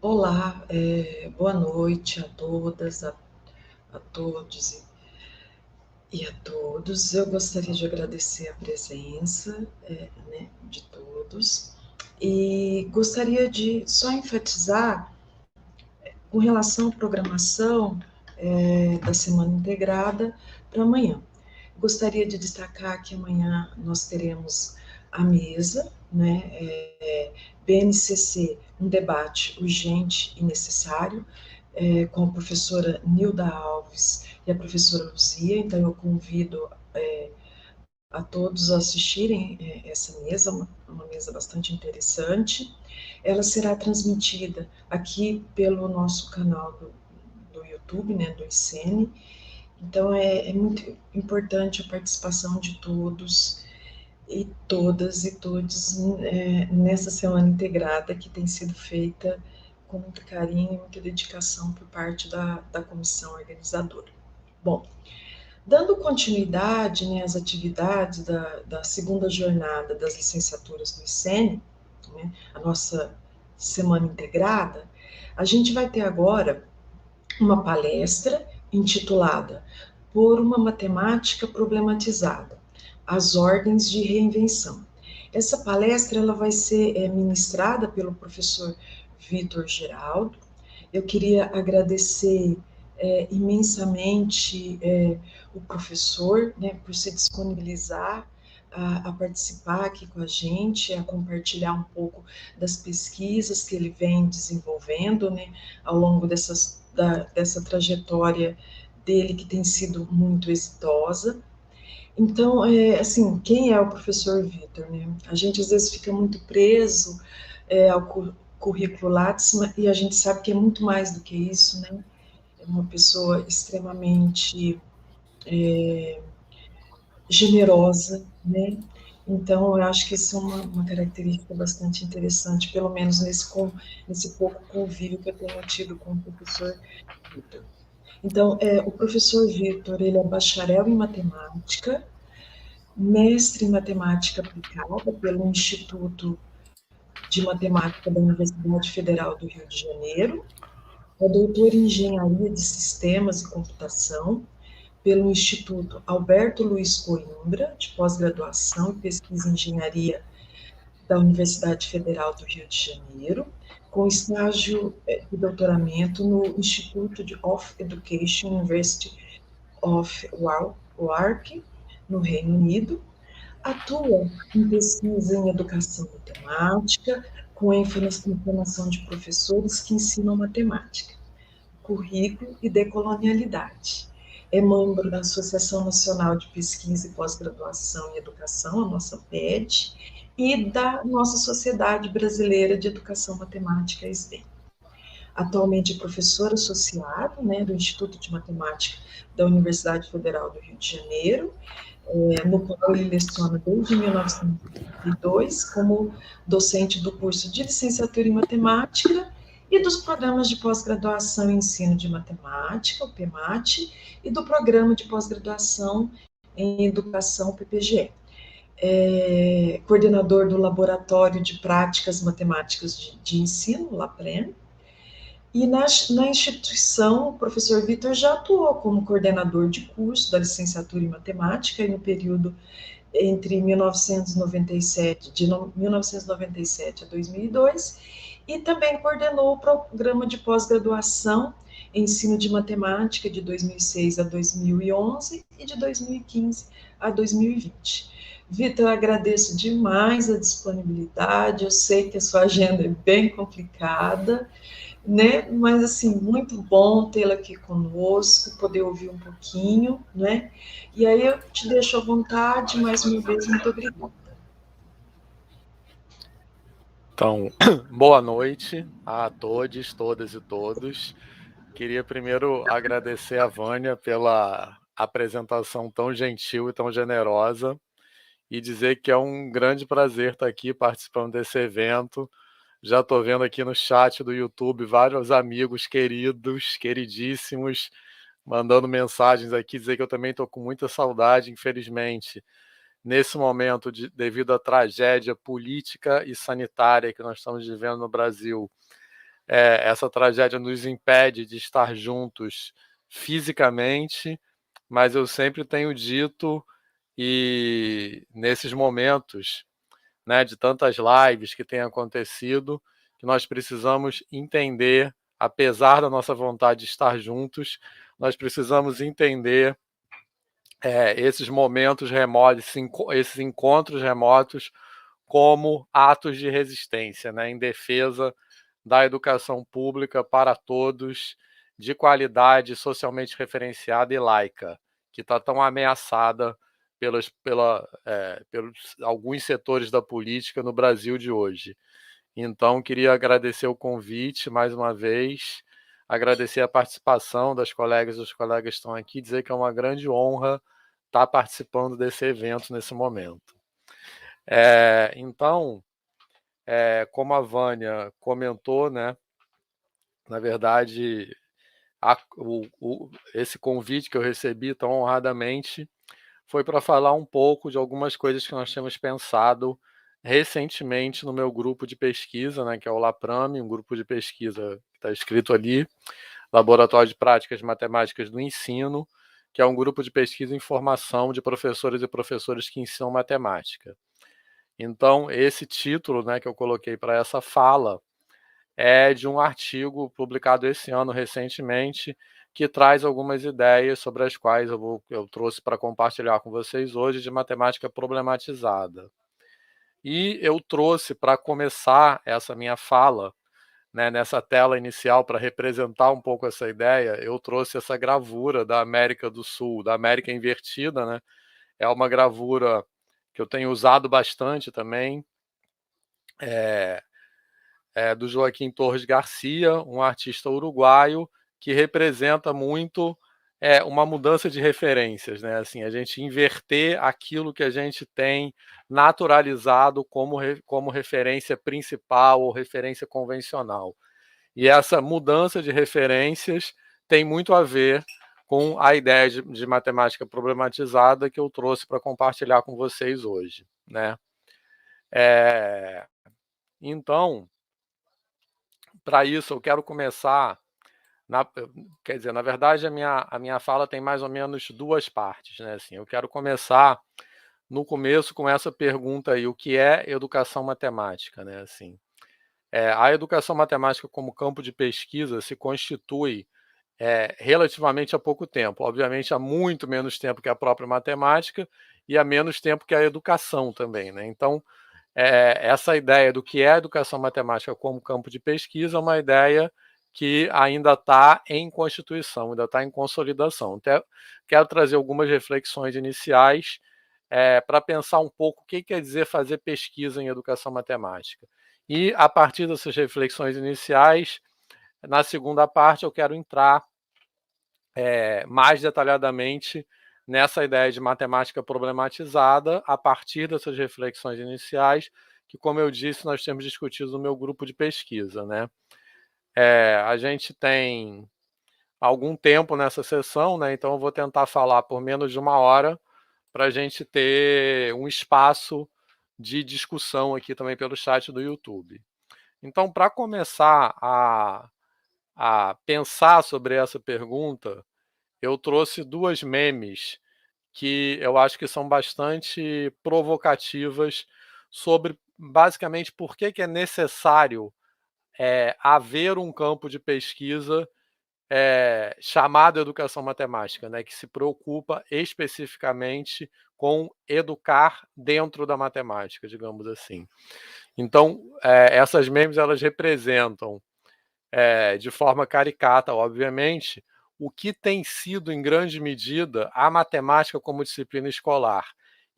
Olá, boa noite a todas, a todos e a todos. Eu gostaria de agradecer a presença, né, de todos e gostaria de só enfatizar com relação à programação da Semana Integrada para amanhã. Gostaria de destacar que amanhã nós teremos a mesa, né, BNCC, um debate urgente e necessário, com a professora Nilda Alves e a professora Luzia. Então eu convido a todos a assistirem essa mesa, uma mesa bastante interessante. Ela será transmitida aqui pelo nosso canal do YouTube, né, do ICN. Então é muito importante a participação de todos e todas e todos nessa semana integrada que tem sido feita com muito carinho e muita dedicação por parte da comissão organizadora. Bom, dando continuidade, né, às atividades da segunda jornada das licenciaturas do ICN, né, a nossa semana integrada, a gente vai ter agora uma palestra intitulada Por uma Matemática Problematizada, as Ordens de Reinvenção. Essa palestra ela vai ser ministrada pelo professor Vitor Geraldo. Eu queria agradecer imensamente o professor, né, por se disponibilizar a participar aqui com a gente, a compartilhar um pouco das pesquisas que ele vem desenvolvendo, né, ao longo dessa trajetória dele que tem sido muito exitosa. Então, assim, quem é o professor Vitor, né? A gente às vezes fica muito preso ao currículo Lattes, e a gente sabe que é muito mais do que isso, né? É uma pessoa extremamente generosa, né? Então, eu acho que isso é uma característica bastante interessante, pelo menos nesse pouco convívio que eu tenho tido com o professor Vitor. Então, o professor Vitor, ele é bacharel em matemática, mestre em matemática aplicada pelo Instituto de Matemática da Universidade Federal do Rio de Janeiro, é doutor em Engenharia de Sistemas e Computação pelo Instituto Alberto Luiz Coimbra, de pós-graduação e pesquisa em engenharia da Universidade Federal do Rio de Janeiro, com estágio de doutoramento no Instituto of Education, University of Warwick, no Reino Unido. Atua em pesquisa em educação matemática, com ênfase na formação de professores que ensinam matemática, currículo e decolonialidade. É membro da Associação Nacional de Pesquisa e Pós-Graduação em Educação, a nossa PED, e da nossa Sociedade Brasileira de Educação Matemática, SBEM. Atualmente é professor associado, né, do Instituto de Matemática da Universidade Federal do Rio de Janeiro, no qual ele leciona desde 1992 como docente do curso de licenciatura em matemática e dos programas de pós-graduação em ensino de matemática, o PEMAT, e do programa de pós-graduação em educação, PPGE. Coordenador do Laboratório de Práticas Matemáticas de Ensino, LAPREN, e na instituição, o professor Vitor já atuou como coordenador de curso da licenciatura em matemática e no período entre 1997, de 1997 a 2002, e também coordenou o programa de pós-graduação em ensino de matemática de 2006 a 2011 e de 2015 a 2020. Vitor, eu agradeço demais a disponibilidade, eu sei que a sua agenda é bem complicada, né? Mas assim, muito bom tê-la aqui conosco, poder ouvir um pouquinho, né? E aí eu te deixo à vontade, mais uma vez, muito obrigada. Então, boa noite a todos, todas e todos. Queria primeiro agradecer a Vânia pela apresentação tão gentil e tão generosa e dizer que é um grande prazer estar aqui participando desse evento. Já estou vendo aqui no chat do YouTube vários amigos queridos, queridíssimos, mandando mensagens aqui, dizer que eu também estou com muita saudade, infelizmente, nesse momento, devido à tragédia política e sanitária que nós estamos vivendo no Brasil. essa tragédia nos impede de estar juntos fisicamente, mas eu sempre tenho dito, e nesses momentos, né, de tantas lives que têm acontecido, que nós precisamos entender, apesar da nossa vontade de estar juntos, nós precisamos entender esses momentos remotos, esses encontros remotos, como atos de resistência, né, em defesa da educação pública para todos, de qualidade, socialmente referenciada e laica, que está tão ameaçada pelos alguns setores da política no Brasil de hoje. Então, queria agradecer o convite mais uma vez, agradecer a participação das colegas e dos colegas que estão aqui, dizer que é uma grande honra estar participando desse evento nesse momento. Então, como a Vânia comentou, né, na verdade, esse convite que eu recebi tão honradamente foi para falar um pouco de algumas coisas que nós temos pensado recentemente no meu grupo de pesquisa, né, que é o LAPRAME, um grupo de pesquisa que está escrito ali, Laboratório de Práticas Matemáticas do Ensino, que é um grupo de pesquisa e formação de professores e professores que ensinam matemática. Então, esse título, né, que eu coloquei para essa fala é de um artigo publicado esse ano recentemente, que traz algumas ideias sobre as quais eu trouxe para compartilhar com vocês hoje, de matemática problematizada. E eu trouxe para começar essa minha fala, né, nessa tela inicial, para representar um pouco essa ideia, eu trouxe essa gravura da América do Sul, da América Invertida, né? É uma gravura que eu tenho usado bastante também, do Joaquim Torres Garcia, um artista uruguaio que representa muito uma mudança de referências, né? Assim, a gente inverter aquilo que a gente tem naturalizado como referência principal ou referência convencional. E essa mudança de referências tem muito a ver com a ideia de matemática problematizada que eu trouxe para compartilhar com vocês hoje, né? Então, para isso, eu quero começar. Quer dizer, na verdade, a minha fala tem mais ou menos duas partes, né? Assim, eu quero começar no começo com essa pergunta aí: o que é educação matemática, né? Assim, a educação matemática como campo de pesquisa se constitui relativamente há pouco tempo. Obviamente, há muito menos tempo que a própria matemática e há menos tempo que a educação também, né? Então, essa ideia do que é a educação matemática como campo de pesquisa é uma ideia que ainda está em constituição, ainda está em consolidação. Até quero trazer algumas reflexões iniciais para pensar um pouco o que quer dizer fazer pesquisa em educação matemática. E, a partir dessas reflexões iniciais, na segunda parte, eu quero entrar mais detalhadamente nessa ideia de matemática problematizada, a partir dessas reflexões iniciais, que, como eu disse, nós temos discutido no meu grupo de pesquisa, né? A gente tem algum tempo nessa sessão, né? Então eu vou tentar falar por menos de uma hora para a gente ter um espaço de discussão aqui também pelo chat do YouTube. Então, para começar a pensar sobre essa pergunta, eu trouxe duas memes que eu acho que são bastante provocativas sobre, basicamente, por que é necessário haver um campo de pesquisa chamado educação matemática, né, que se preocupa especificamente com educar dentro da matemática, digamos assim. Então, essas memes, elas representam, de forma caricata, obviamente, o que tem sido, em grande medida, a matemática como disciplina escolar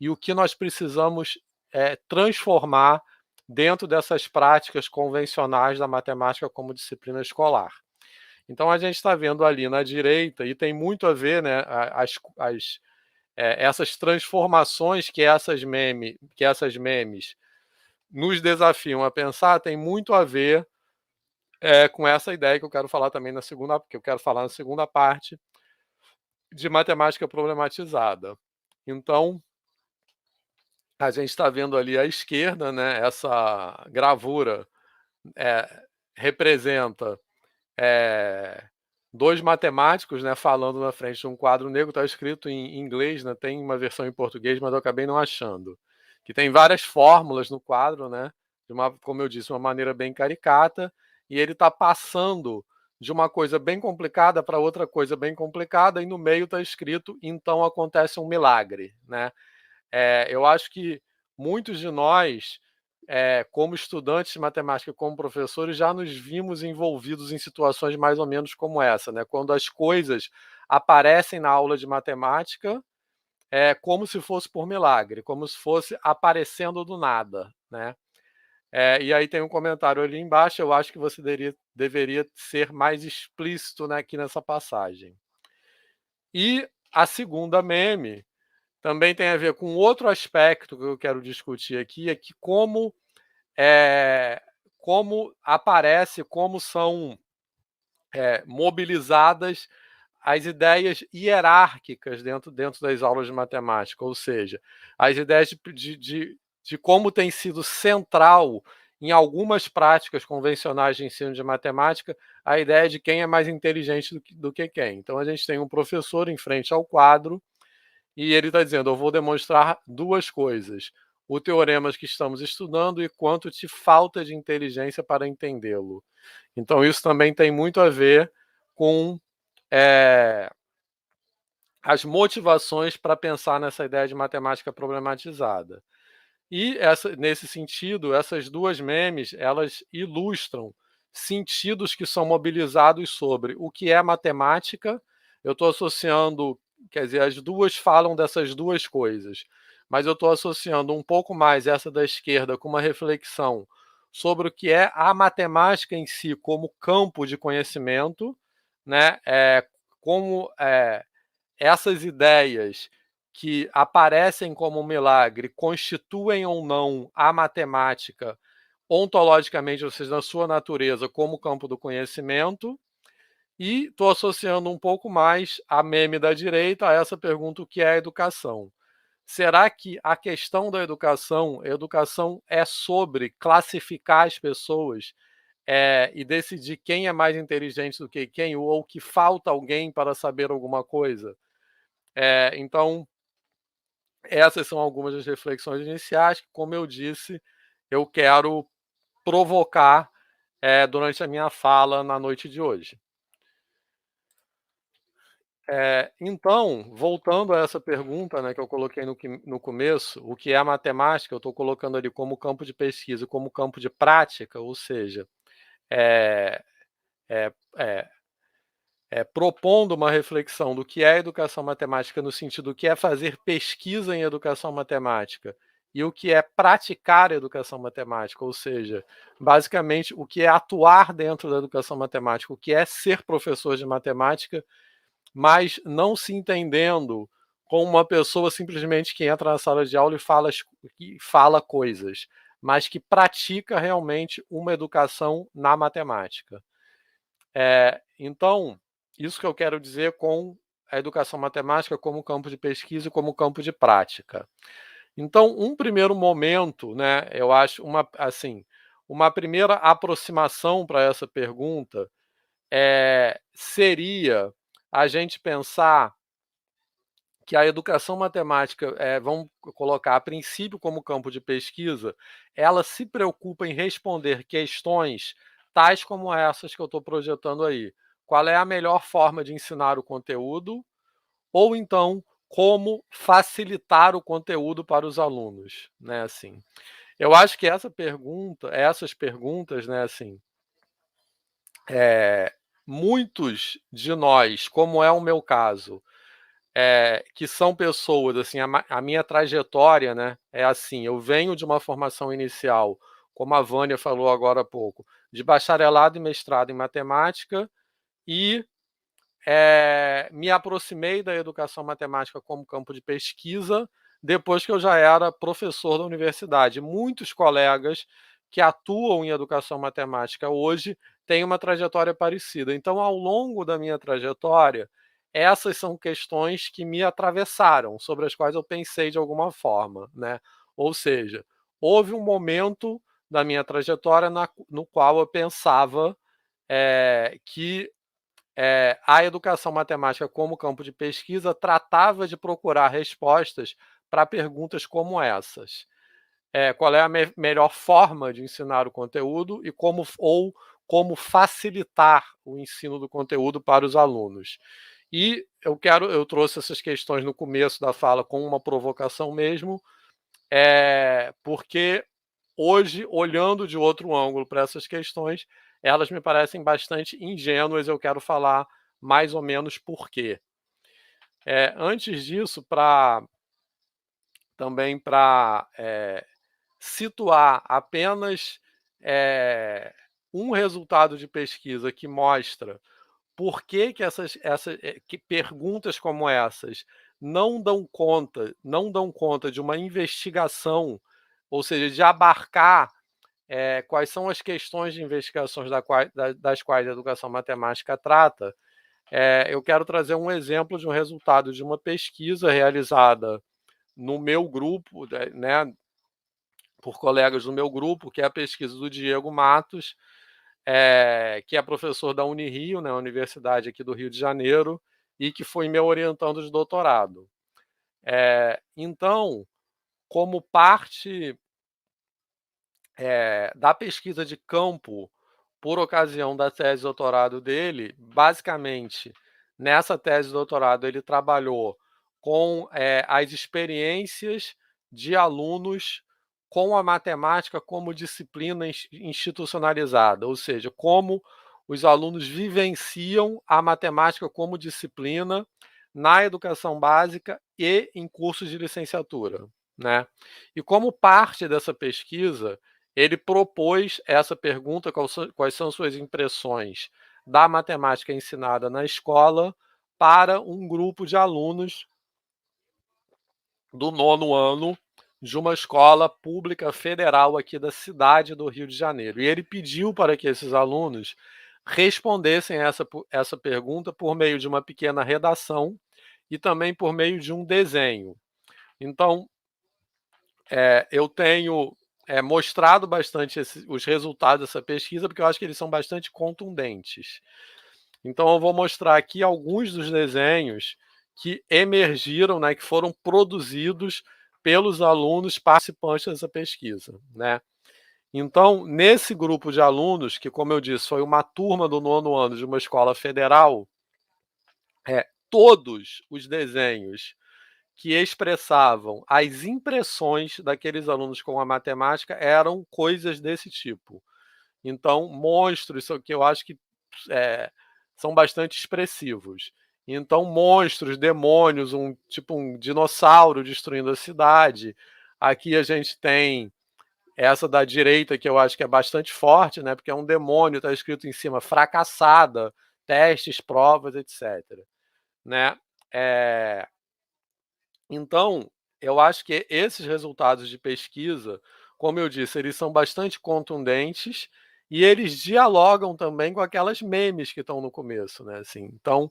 e o que nós precisamos transformar dentro dessas práticas convencionais da matemática como disciplina escolar. Então, a gente está vendo ali na direita, e tem muito a ver, né, essas transformações que essas memes nos desafiam a pensar, tem muito a ver com essa ideia que eu quero falar também que eu quero falar na segunda parte, de matemática problematizada. Então, a gente está vendo ali à esquerda, né, essa gravura representa dois matemáticos, né, falando na frente de um quadro negro. Está escrito em inglês, né, tem uma versão em português, mas eu acabei não achando. Que tem várias fórmulas no quadro, né, como eu disse, uma maneira bem caricata, e ele está passando de uma coisa bem complicada para outra coisa bem complicada, e no meio está escrito: então acontece um milagre, né? Eu acho que muitos de nós, como estudantes de matemática, como professores, já nos vimos envolvidos em situações mais ou menos como essa, né? Quando as coisas aparecem na aula de matemática, como se fosse por milagre, como se fosse aparecendo do nada, né? E aí tem um comentário ali embaixo: eu acho que você deveria ser mais explícito, né, aqui nessa passagem. E a segunda meme também tem a ver com outro aspecto que eu quero discutir aqui, é que como aparece, como são mobilizadas as ideias hierárquicas dentro das aulas de matemática, ou seja, as ideias de como tem sido central em algumas práticas convencionais de ensino de matemática a ideia de quem é mais inteligente do que quem. Então a gente tem um professor em frente ao quadro e ele está dizendo: eu vou demonstrar duas coisas: o teorema que estamos estudando e quanto te falta de inteligência para entendê-lo. Então, isso também tem muito a ver com as motivações para pensar nessa ideia de matemática problematizada. E nesse sentido, essas duas memes, elas ilustram sentidos que são mobilizados sobre o que é matemática. Eu estou associando, quer dizer, as duas falam dessas duas coisas, mas eu estou associando um pouco mais essa da esquerda com uma reflexão sobre o que é a matemática em si como campo de conhecimento, né? Como essas ideias que aparecem como um milagre constituem ou não a matemática ontologicamente, ou seja, na sua natureza, como campo do conhecimento. E estou associando um pouco mais a meme da direita a essa pergunta: o que é a educação? Será que a questão da educação é sobre classificar as pessoas e decidir quem é mais inteligente do que quem, ou que falta alguém para saber alguma coisa? Então, essas são algumas das reflexões iniciais que, como eu disse, eu quero provocar durante a minha fala na noite de hoje. Então, voltando a essa pergunta, né, que eu coloquei no começo: o que é a matemática? Eu estou colocando ali como campo de pesquisa, como campo de prática, ou seja, é, é, é, propondo uma reflexão do que é educação matemática, no sentido do que é fazer pesquisa em educação matemática e o que é praticar educação matemática, ou seja, basicamente o que é atuar dentro da educação matemática, o que é ser professor de matemática, mas não se entendendo como uma pessoa simplesmente que entra na sala de aula e fala coisas, mas que pratica realmente uma educação na matemática. Então, isso que eu quero dizer com a educação matemática como campo de pesquisa e como campo de prática. Então, um primeiro momento, né, eu acho uma primeira aproximação para essa pergunta seria a gente pensar que a educação matemática, vamos colocar a princípio como campo de pesquisa, ela se preocupa em responder questões tais como essas que eu estou projetando aí. Qual é a melhor forma de ensinar o conteúdo? Ou então, como facilitar o conteúdo para os alunos, né, assim. Eu acho que essas perguntas, né, assim, muitos de nós, como é o meu caso, que são pessoas, assim, a minha trajetória, né, é assim: eu venho de uma formação inicial, como a Vânia falou agora há pouco, de bacharelado e mestrado em matemática, e me aproximei da educação matemática como campo de pesquisa depois que eu já era professor da universidade. Muitos colegas que atuam em educação matemática hoje têm uma trajetória parecida. Então, ao longo da minha trajetória, essas são questões que me atravessaram, sobre as quais eu pensei de alguma forma, né? Ou seja, houve um momento da minha trajetória, no qual eu pensava que a educação matemática como campo de pesquisa tratava de procurar respostas para perguntas como essas. Qual é a melhor forma de ensinar o conteúdo e como facilitar o ensino do conteúdo para os alunos. E eu trouxe essas questões no começo da fala com uma provocação mesmo, porque hoje, olhando de outro ângulo para essas questões, elas me parecem bastante ingênuas. Eu quero falar mais ou menos por quê. Antes disso, também para situar apenas um resultado de pesquisa que mostra por que que perguntas como essas não dão conta de uma investigação, ou seja, de abarcar quais são as questões de investigações das quais a educação matemática trata. Eu quero trazer um exemplo de um resultado de uma pesquisa realizada no meu grupo, né, por colegas do meu grupo, que é a pesquisa do Diego Matos, que é professor da Unirio, né, Universidade aqui do Rio de Janeiro, e que foi meu orientando de doutorado. Então, como parte da pesquisa de campo, por ocasião da tese de doutorado dele, basicamente, nessa tese de doutorado, ele trabalhou com as experiências de alunos com a matemática como disciplina institucionalizada, ou seja, como os alunos vivenciam a matemática como disciplina na educação básica e em cursos de licenciatura, né? E como parte dessa pesquisa, ele propôs essa pergunta: quais são suas impressões da matemática ensinada na escola, para um grupo de alunos do 9º ano de uma escola pública federal aqui da cidade do Rio de Janeiro. E ele pediu para que esses alunos respondessem essa pergunta por meio de uma pequena redação e também por meio de um desenho. Então, eu tenho mostrado bastante os resultados dessa pesquisa, porque eu acho que eles são bastante contundentes. Então, eu vou mostrar aqui alguns dos desenhos que emergiram, né, que foram produzidos pelos alunos participantes dessa pesquisa, né? Então, nesse grupo de alunos, que, como eu disse, foi uma turma do 9º ano de uma escola federal, todos os desenhos que expressavam as impressões daqueles alunos com a matemática eram coisas desse tipo. Então, monstros, isso que eu acho que são bastante expressivos. Então, monstros, demônios, tipo um dinossauro destruindo a cidade. Aqui a gente tem essa da direita, que eu acho que é bastante forte, né? Porque é um demônio, está escrito em cima, fracassada, testes, provas, etc. Né? Então, eu acho que esses resultados de pesquisa, como eu disse, eles são bastante contundentes e eles dialogam também com aquelas memes que estão no começo, né? Assim, então,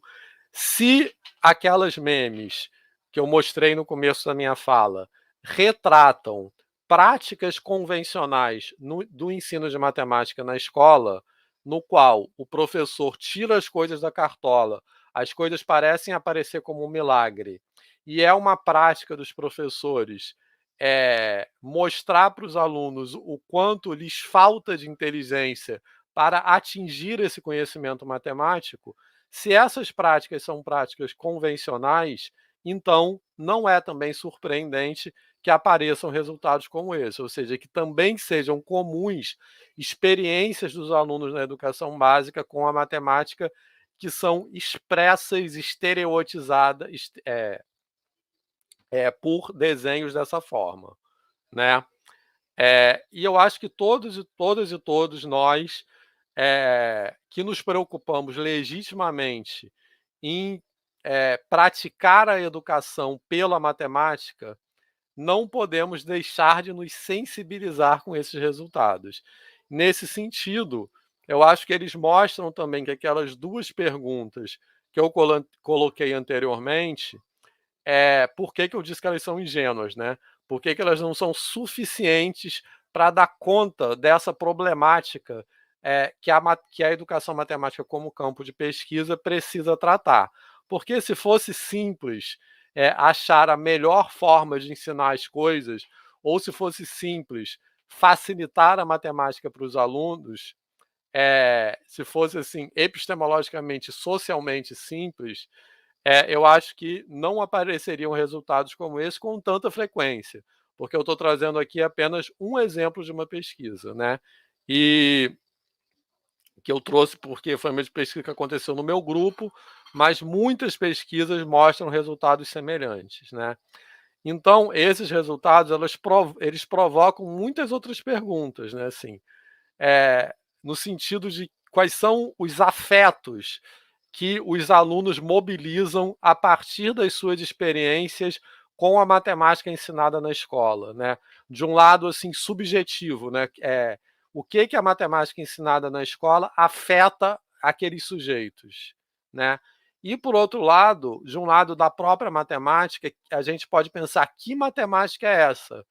se aquelas memes que eu mostrei no começo da minha fala retratam práticas convencionais do ensino de matemática na escola, no qual o professor tira as coisas da cartola, as coisas parecem aparecer como um milagre, e é uma prática dos professores mostrar para os alunos o quanto lhes falta de inteligência para atingir esse conhecimento matemático. Se essas práticas são práticas convencionais, então não é também surpreendente que apareçam resultados como esse, ou seja, que também sejam comuns experiências dos alunos na educação básica com a matemática que são expressas, estereotizadas, por desenhos dessa forma, né? E eu acho que todos e todas e todos nós que nos preocupamos legitimamente em praticar a educação pela matemática, não podemos deixar de nos sensibilizar com esses resultados. Nesse sentido, eu acho que eles mostram também que aquelas duas perguntas que eu coloquei anteriormente, por que eu disse que elas são ingênuas, né? Por que elas não são suficientes para dar conta dessa problemática que a educação matemática como campo de pesquisa precisa tratar. Porque se fosse simples achar a melhor forma de ensinar as coisas, ou se fosse simples facilitar a matemática para os alunos, se fosse assim epistemologicamente, socialmente simples, eu acho que não apareceriam resultados como esse com tanta frequência, porque eu estou trazendo aqui apenas um exemplo de uma pesquisa, né? E que eu trouxe porque foi uma pesquisa que aconteceu no meu grupo, mas muitas pesquisas mostram resultados semelhantes, né? Então, esses resultados, eles provocam muitas outras perguntas, né? Assim, no sentido de quais são os afetos que os alunos mobilizam a partir das suas experiências com a matemática ensinada na escola, né? De um lado, assim, subjetivo, né? O que a matemática ensinada na escola afeta aqueles sujeitos, né? E, por outro lado, de um lado da própria matemática, a gente pode pensar que matemática é essa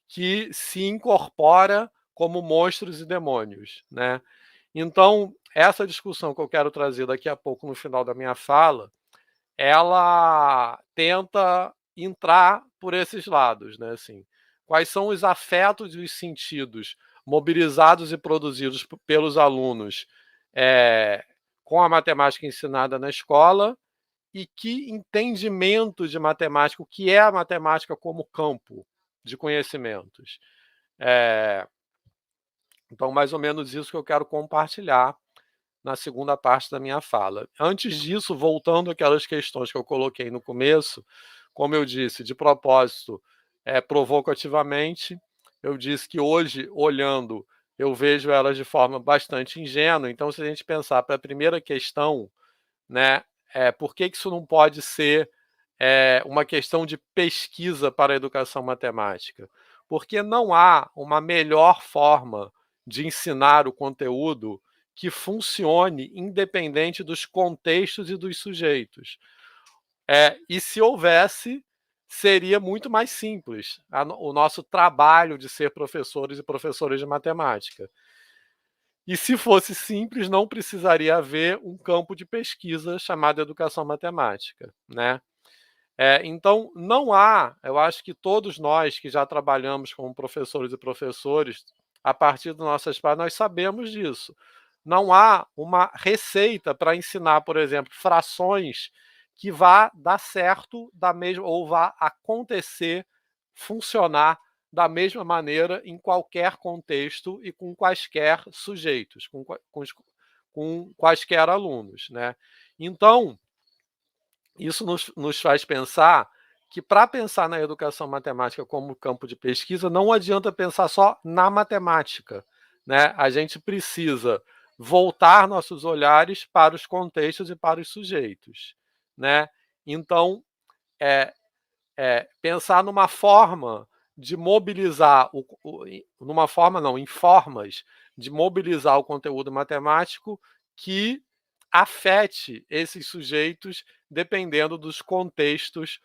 que se incorpora como monstros e demônios, né? Então, essa discussão que eu quero trazer daqui a pouco no final da minha fala, ela tenta entrar por esses lados, né? Assim, quais são os afetos e os sentidos mobilizados e produzidos pelos alunos com a matemática ensinada na escola e que entendimento de matemática, o que é a matemática como campo de conhecimentos. Então, mais ou menos isso que eu quero compartilhar na segunda parte da minha fala. Antes disso, voltando àquelas questões que eu coloquei no começo, como eu disse, de propósito, provocativamente, eu disse que hoje, olhando, eu vejo elas de forma bastante ingênua. Então, se a gente pensar para a primeira questão, né, por que isso não pode ser uma questão de pesquisa para a educação matemática? Porque não há uma melhor forma de ensinar o conteúdo que funcione independente dos contextos e dos sujeitos. E se houvesse, seria muito mais simples o nosso trabalho de ser professores e professores de matemática. E se fosse simples, não precisaria haver um campo de pesquisa chamado educação matemática, né? Então, não há, eu acho que todos nós que já trabalhamos como professores e professores, a partir das nossas partes, nós sabemos disso. Não há uma receita para ensinar, por exemplo, frações que vá dar certo da mesma, ou vá acontecer, funcionar da mesma maneira em qualquer contexto e com quaisquer sujeitos, com quaisquer alunos, né? Então, isso nos faz pensar que, para pensar na educação matemática como campo de pesquisa, não adianta pensar só na matemática, né? A gente precisa voltar nossos olhares para os contextos e para os sujeitos, né? Então, pensar numa forma de mobilizar, numa forma não, em formas de mobilizar o conteúdo matemático que afete esses sujeitos dependendo dos contextos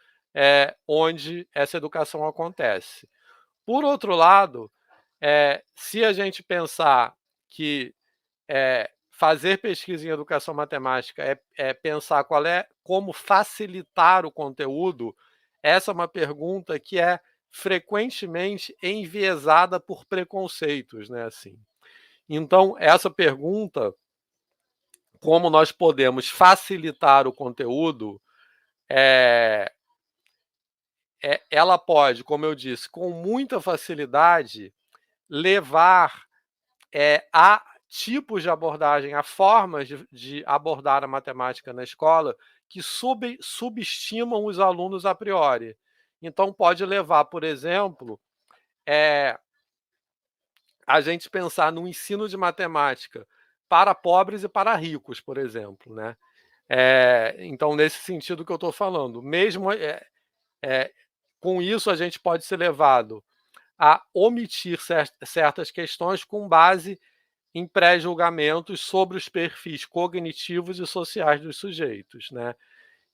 onde essa educação acontece. Por outro lado, se a gente pensar que fazer pesquisa em educação matemática é pensar como facilitar o conteúdo, essa é uma pergunta que é frequentemente enviesada por preconceitos, né? Assim. Então, essa pergunta, como nós podemos facilitar o conteúdo, ela pode, como eu disse, com muita facilidade, levar a tipos de abordagem, a formas de abordar a matemática na escola que subestimam os alunos a priori. Então, pode levar, por exemplo, a gente pensar no ensino de matemática para pobres e para ricos, por exemplo, né? Então, nesse sentido que eu estou falando, mesmo com isso, a gente pode ser levado a omitir certas questões com base em pré-julgamentos sobre os perfis cognitivos e sociais dos sujeitos, né?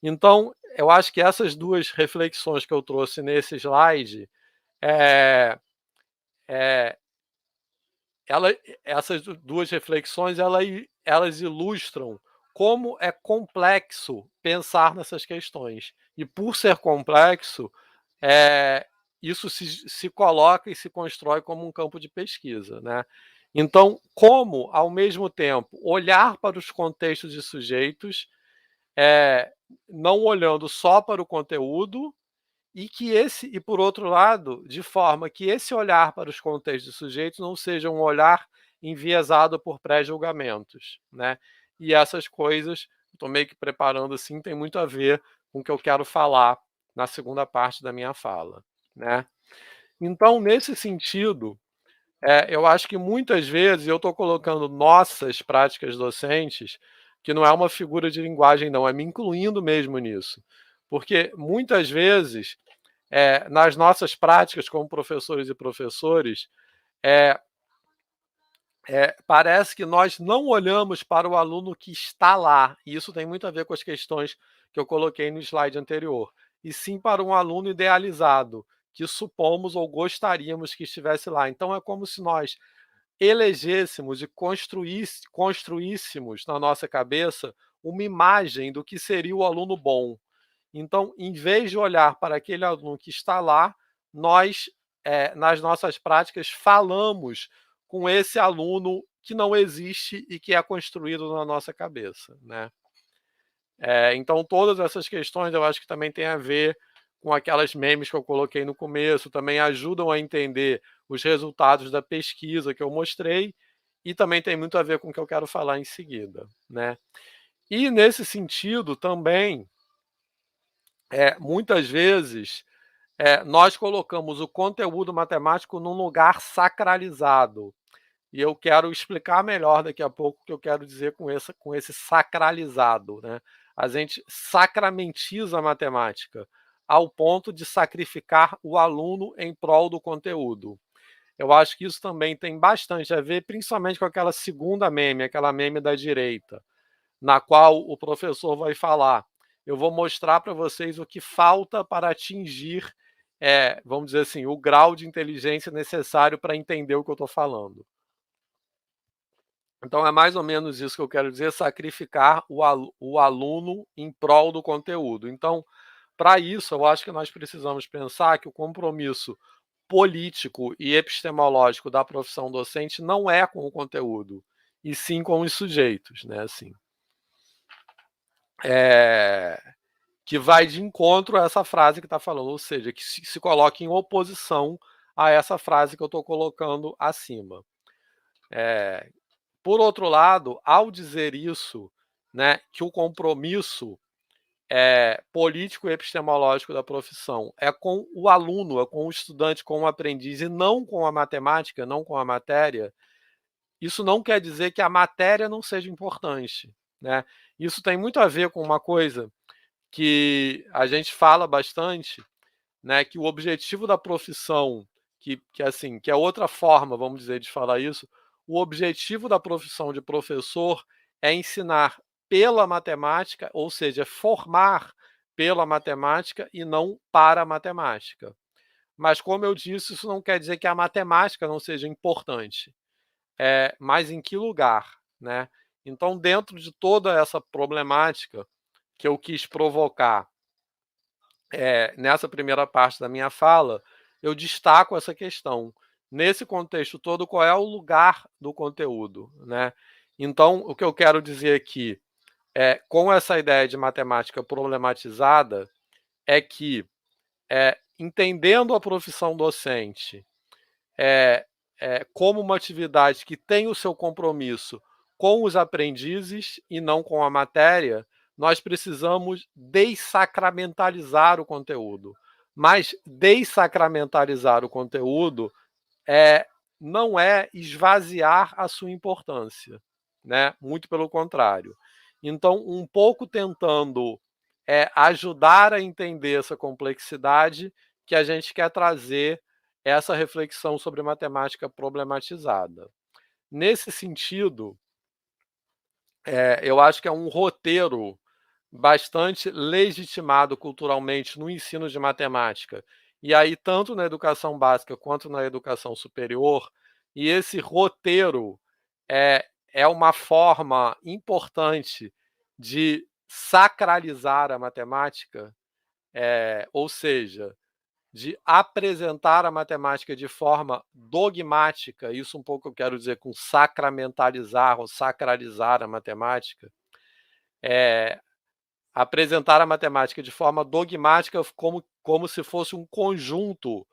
Então, eu acho que essas duas reflexões que eu trouxe nesse slide essas duas reflexões elas ilustram como é complexo pensar nessas questões. E por ser complexo, isso se coloca e se constrói como um campo de pesquisa, né? Então, como, ao mesmo tempo, olhar para os contextos de sujeitos, não olhando só para o conteúdo, e por outro lado, de forma que esse olhar para os contextos de sujeitos não seja um olhar enviesado por pré-julgamentos, né? E essas coisas, estou meio que preparando assim, tem muito a ver com o que eu quero falar na segunda parte da minha fala, né? Então, nesse sentido, eu acho que muitas vezes eu estou colocando nossas práticas docentes, que não é uma figura de linguagem, não, é me incluindo mesmo nisso. Porque muitas vezes, nas nossas práticas como professores e professores, parece que nós não olhamos para o aluno que está lá, e isso tem muito a ver com as questões que eu coloquei no slide anterior, e sim para um aluno idealizado, que supomos ou gostaríamos que estivesse lá. Então, é como se nós elegêssemos e construíssemos na nossa cabeça uma imagem do que seria o aluno bom. Então, em vez de olhar para aquele aluno que está lá, nós, nas nossas práticas, falamos com esse aluno que não existe e que é construído na nossa cabeça, né? Então, todas essas questões eu acho que também tem a ver com aquelas memes que eu coloquei no começo, também ajudam a entender os resultados da pesquisa que eu mostrei e também tem muito a ver com o que eu quero falar em seguida, né? E nesse sentido também, muitas vezes, nós colocamos o conteúdo matemático num lugar sacralizado. E eu quero explicar melhor daqui a pouco o que eu quero dizer com esse sacralizado, né? A gente sacramentiza a matemática ao ponto de sacrificar o aluno em prol do conteúdo. Eu acho que isso também tem bastante a ver, principalmente com aquela segunda meme, aquela meme da direita, na qual o professor vai falar: eu vou mostrar para vocês o que falta para atingir, vamos dizer assim, o grau de inteligência necessário para entender o que eu estou falando. Então, é mais ou menos isso que eu quero dizer, sacrificar o aluno em prol do conteúdo. Então, para isso, eu acho que nós precisamos pensar que o compromisso político e epistemológico da profissão docente não é com o conteúdo, e sim com os sujeitos, né? Assim, que vai de encontro a essa frase que está falando, ou seja, que se coloca em oposição a essa frase que eu estou colocando acima. Por outro lado, ao dizer isso, né, que o compromisso político e epistemológico da profissão é com o aluno, é com o estudante, com o aprendiz, e não com a matemática, não com a matéria, isso não quer dizer que a matéria não seja importante, né? Isso tem muito a ver com uma coisa que a gente fala bastante, né, que o objetivo da profissão, assim, que é outra forma, vamos dizer, de falar isso, o objetivo da profissão de professor é ensinar pela matemática, ou seja, formar pela matemática e não para a matemática. Mas, como eu disse, isso não quer dizer que a matemática não seja importante. Mas em que lugar, né? Então, dentro de toda essa problemática que eu quis provocar nessa primeira parte da minha fala, eu destaco essa questão. Nesse contexto todo, qual é o lugar do conteúdo, né? Então, o que eu quero dizer aqui, com essa ideia de matemática problematizada, é que, entendendo a profissão docente como uma atividade que tem o seu compromisso com os aprendizes e não com a matéria, nós precisamos dessacramentalizar o conteúdo. Mas dessacramentalizar o conteúdo não é esvaziar a sua importância, né? Muito pelo contrário. Então, um pouco tentando ajudar a entender essa complexidade, que a gente quer trazer essa reflexão sobre matemática problematizada. Nesse sentido, eu acho que é um roteiro bastante legitimado culturalmente no ensino de matemática, e aí tanto na educação básica quanto na educação superior, e esse roteiro é uma forma importante de sacralizar a matemática, ou seja, de apresentar a matemática de forma dogmática, isso um pouco eu quero dizer com sacramentalizar ou sacralizar a matemática, apresentar a matemática de forma dogmática como se fosse um conjunto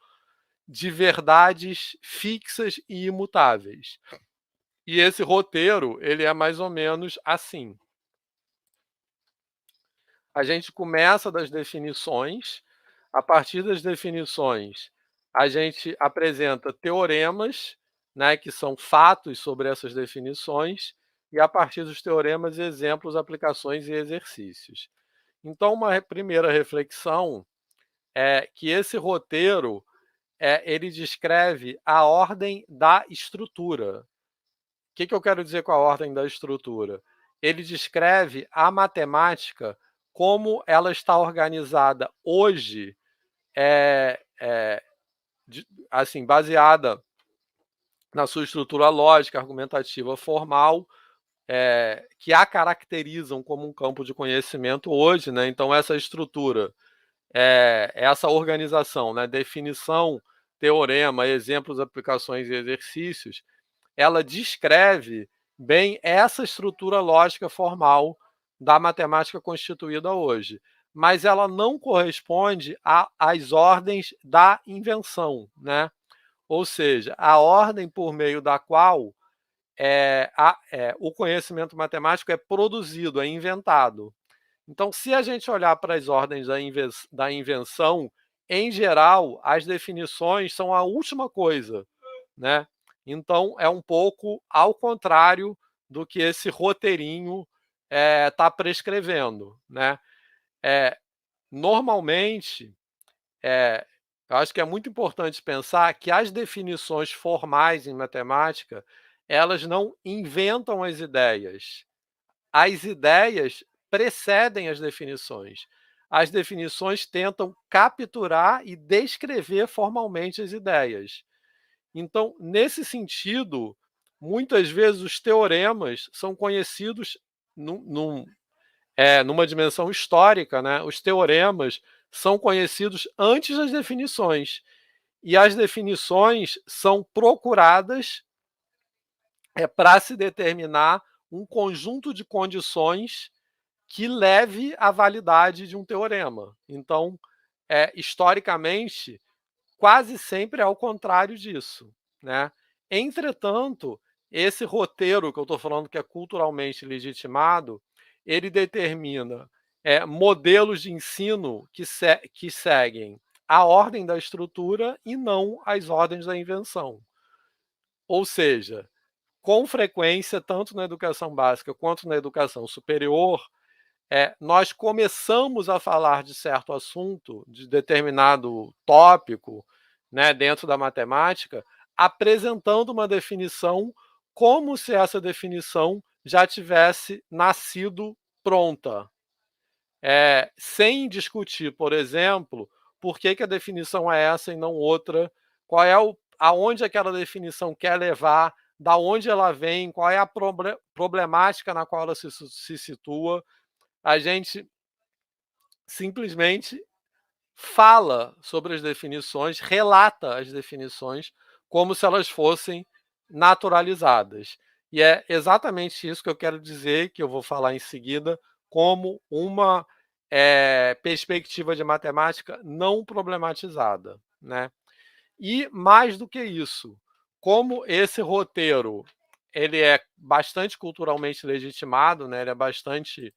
de verdades fixas e imutáveis. E esse roteiro, ele é mais ou menos assim. A gente começa das definições, a partir das definições, a gente apresenta teoremas, né, que são fatos sobre essas definições, e a partir dos teoremas, exemplos, aplicações e exercícios. Então, uma primeira reflexão é que esse roteiro ele descreve a ordem da estrutura. O que eu quero dizer com a ordem da estrutura? Ele descreve a matemática como ela está organizada hoje, assim, baseada na sua estrutura lógica, argumentativa, formal, que a caracterizam como um campo de conhecimento hoje, né? Então, essa estrutura, essa organização, né? Definição, teorema, exemplos, aplicações e exercícios, ela descreve bem essa estrutura lógica formal da matemática constituída hoje, mas ela não corresponde às ordens da invenção, né? Ou seja, a ordem por meio da qual o conhecimento matemático é produzido, é inventado. Então, se a gente olhar para as ordens da invenção, em geral, as definições são a última coisa, né? Então, é um pouco ao contrário do que esse roteirinho está prescrevendo, né? Normalmente, eu acho que é muito importante pensar que as definições formais em matemática, elas não inventam as ideias. As ideias precedem as definições. As definições tentam capturar e descrever formalmente as ideias. Então, nesse sentido, muitas vezes os teoremas são conhecidos numa dimensão histórica, né? Os teoremas são conhecidos antes das definições. E as definições são procuradas para se determinar um conjunto de condições que leve à validade de um teorema. Então, historicamente, quase sempre é ao contrário disso, né? Entretanto, esse roteiro que eu estou falando que é culturalmente legitimado, ele determina modelos de ensino que seguem a ordem da estrutura e não as ordens da invenção. Ou seja, com frequência, tanto na educação básica quanto na educação superior, nós começamos a falar de certo assunto, de determinado tópico, né, dentro da matemática, apresentando uma definição como se essa definição já tivesse nascido pronta, sem discutir, por exemplo, por que a definição é essa e não outra, qual é aonde aquela definição quer levar, da onde ela vem, qual é a problemática na qual ela se situa. A gente simplesmente fala sobre as definições, relata as definições como se elas fossem naturalizadas. E é exatamente isso que eu quero dizer, que eu vou falar em seguida, como uma perspectiva de matemática não problematizada, né? E mais do que isso, como esse roteiro ele é bastante culturalmente legitimado, né? Ele é bastante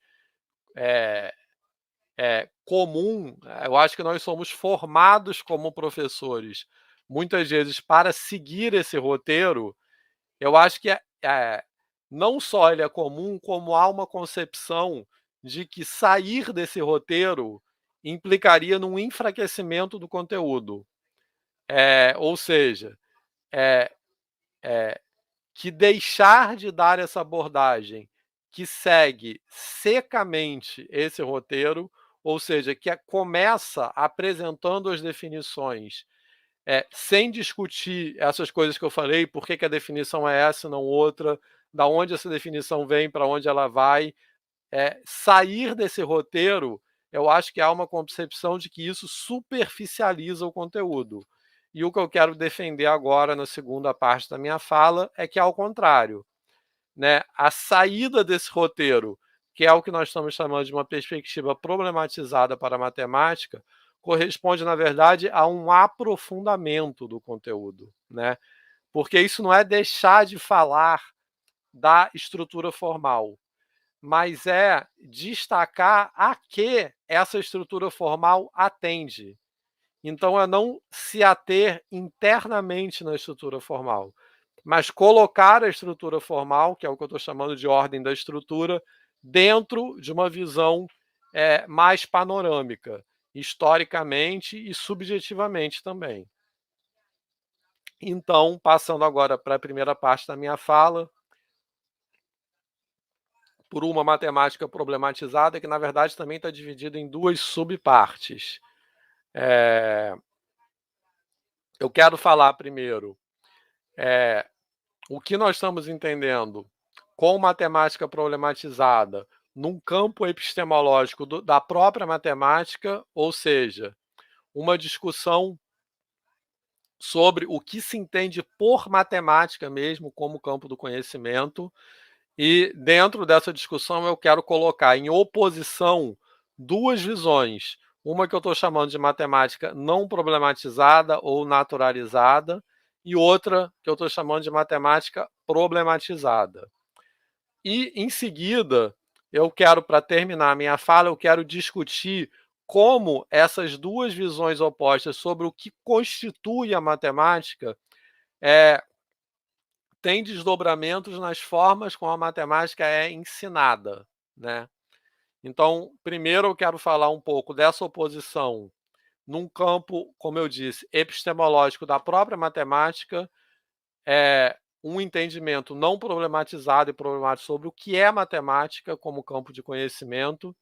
comum. Eu acho que nós somos formados como professores, muitas vezes, para seguir esse roteiro. Eu acho que não só ele é comum, como há uma concepção de que sair desse roteiro implicaria num enfraquecimento do conteúdo. Ou seja, que deixar de dar essa abordagem que segue secamente esse roteiro, ou seja, que começa apresentando as definições sem discutir essas coisas que eu falei, por que a definição é essa e não outra, da onde essa definição vem, para onde ela vai, sair desse roteiro, eu acho que há uma concepção de que isso superficializa o conteúdo. E o que eu quero defender agora, na segunda parte da minha fala, é que, ao contrário, né, a saída desse roteiro, que é o que nós estamos chamando de uma perspectiva problematizada para a matemática, corresponde, na verdade, a um aprofundamento do conteúdo, né? Porque isso não é deixar de falar da estrutura formal, mas é destacar a que essa estrutura formal atende. Então, é não se ater internamente na estrutura formal, mas colocar a estrutura formal, que é o que eu estou chamando de ordem da estrutura, dentro de uma visão mais panorâmica, historicamente e subjetivamente também. Então, passando agora para a primeira parte da minha fala, por uma matemática problematizada, que na verdade também está dividida em duas subpartes. Eu quero falar primeiro o que nós estamos entendendo com matemática problematizada num campo epistemológico da própria matemática, ou seja, uma discussão sobre o que se entende por matemática mesmo como campo do conhecimento. E dentro dessa discussão eu quero colocar em oposição duas visões. Uma que eu estou chamando de matemática não problematizada ou naturalizada, e outra que eu estou chamando de matemática problematizada. E, em seguida, eu quero, para terminar a minha fala, eu quero discutir como essas duas visões opostas sobre o que constitui a matemática têm desdobramentos nas formas como a matemática é ensinada, né? Então, primeiro eu quero falar um pouco dessa oposição num campo, como eu disse, epistemológico da própria matemática, um entendimento não problematizado e problemático sobre o que é matemática como campo de conhecimento,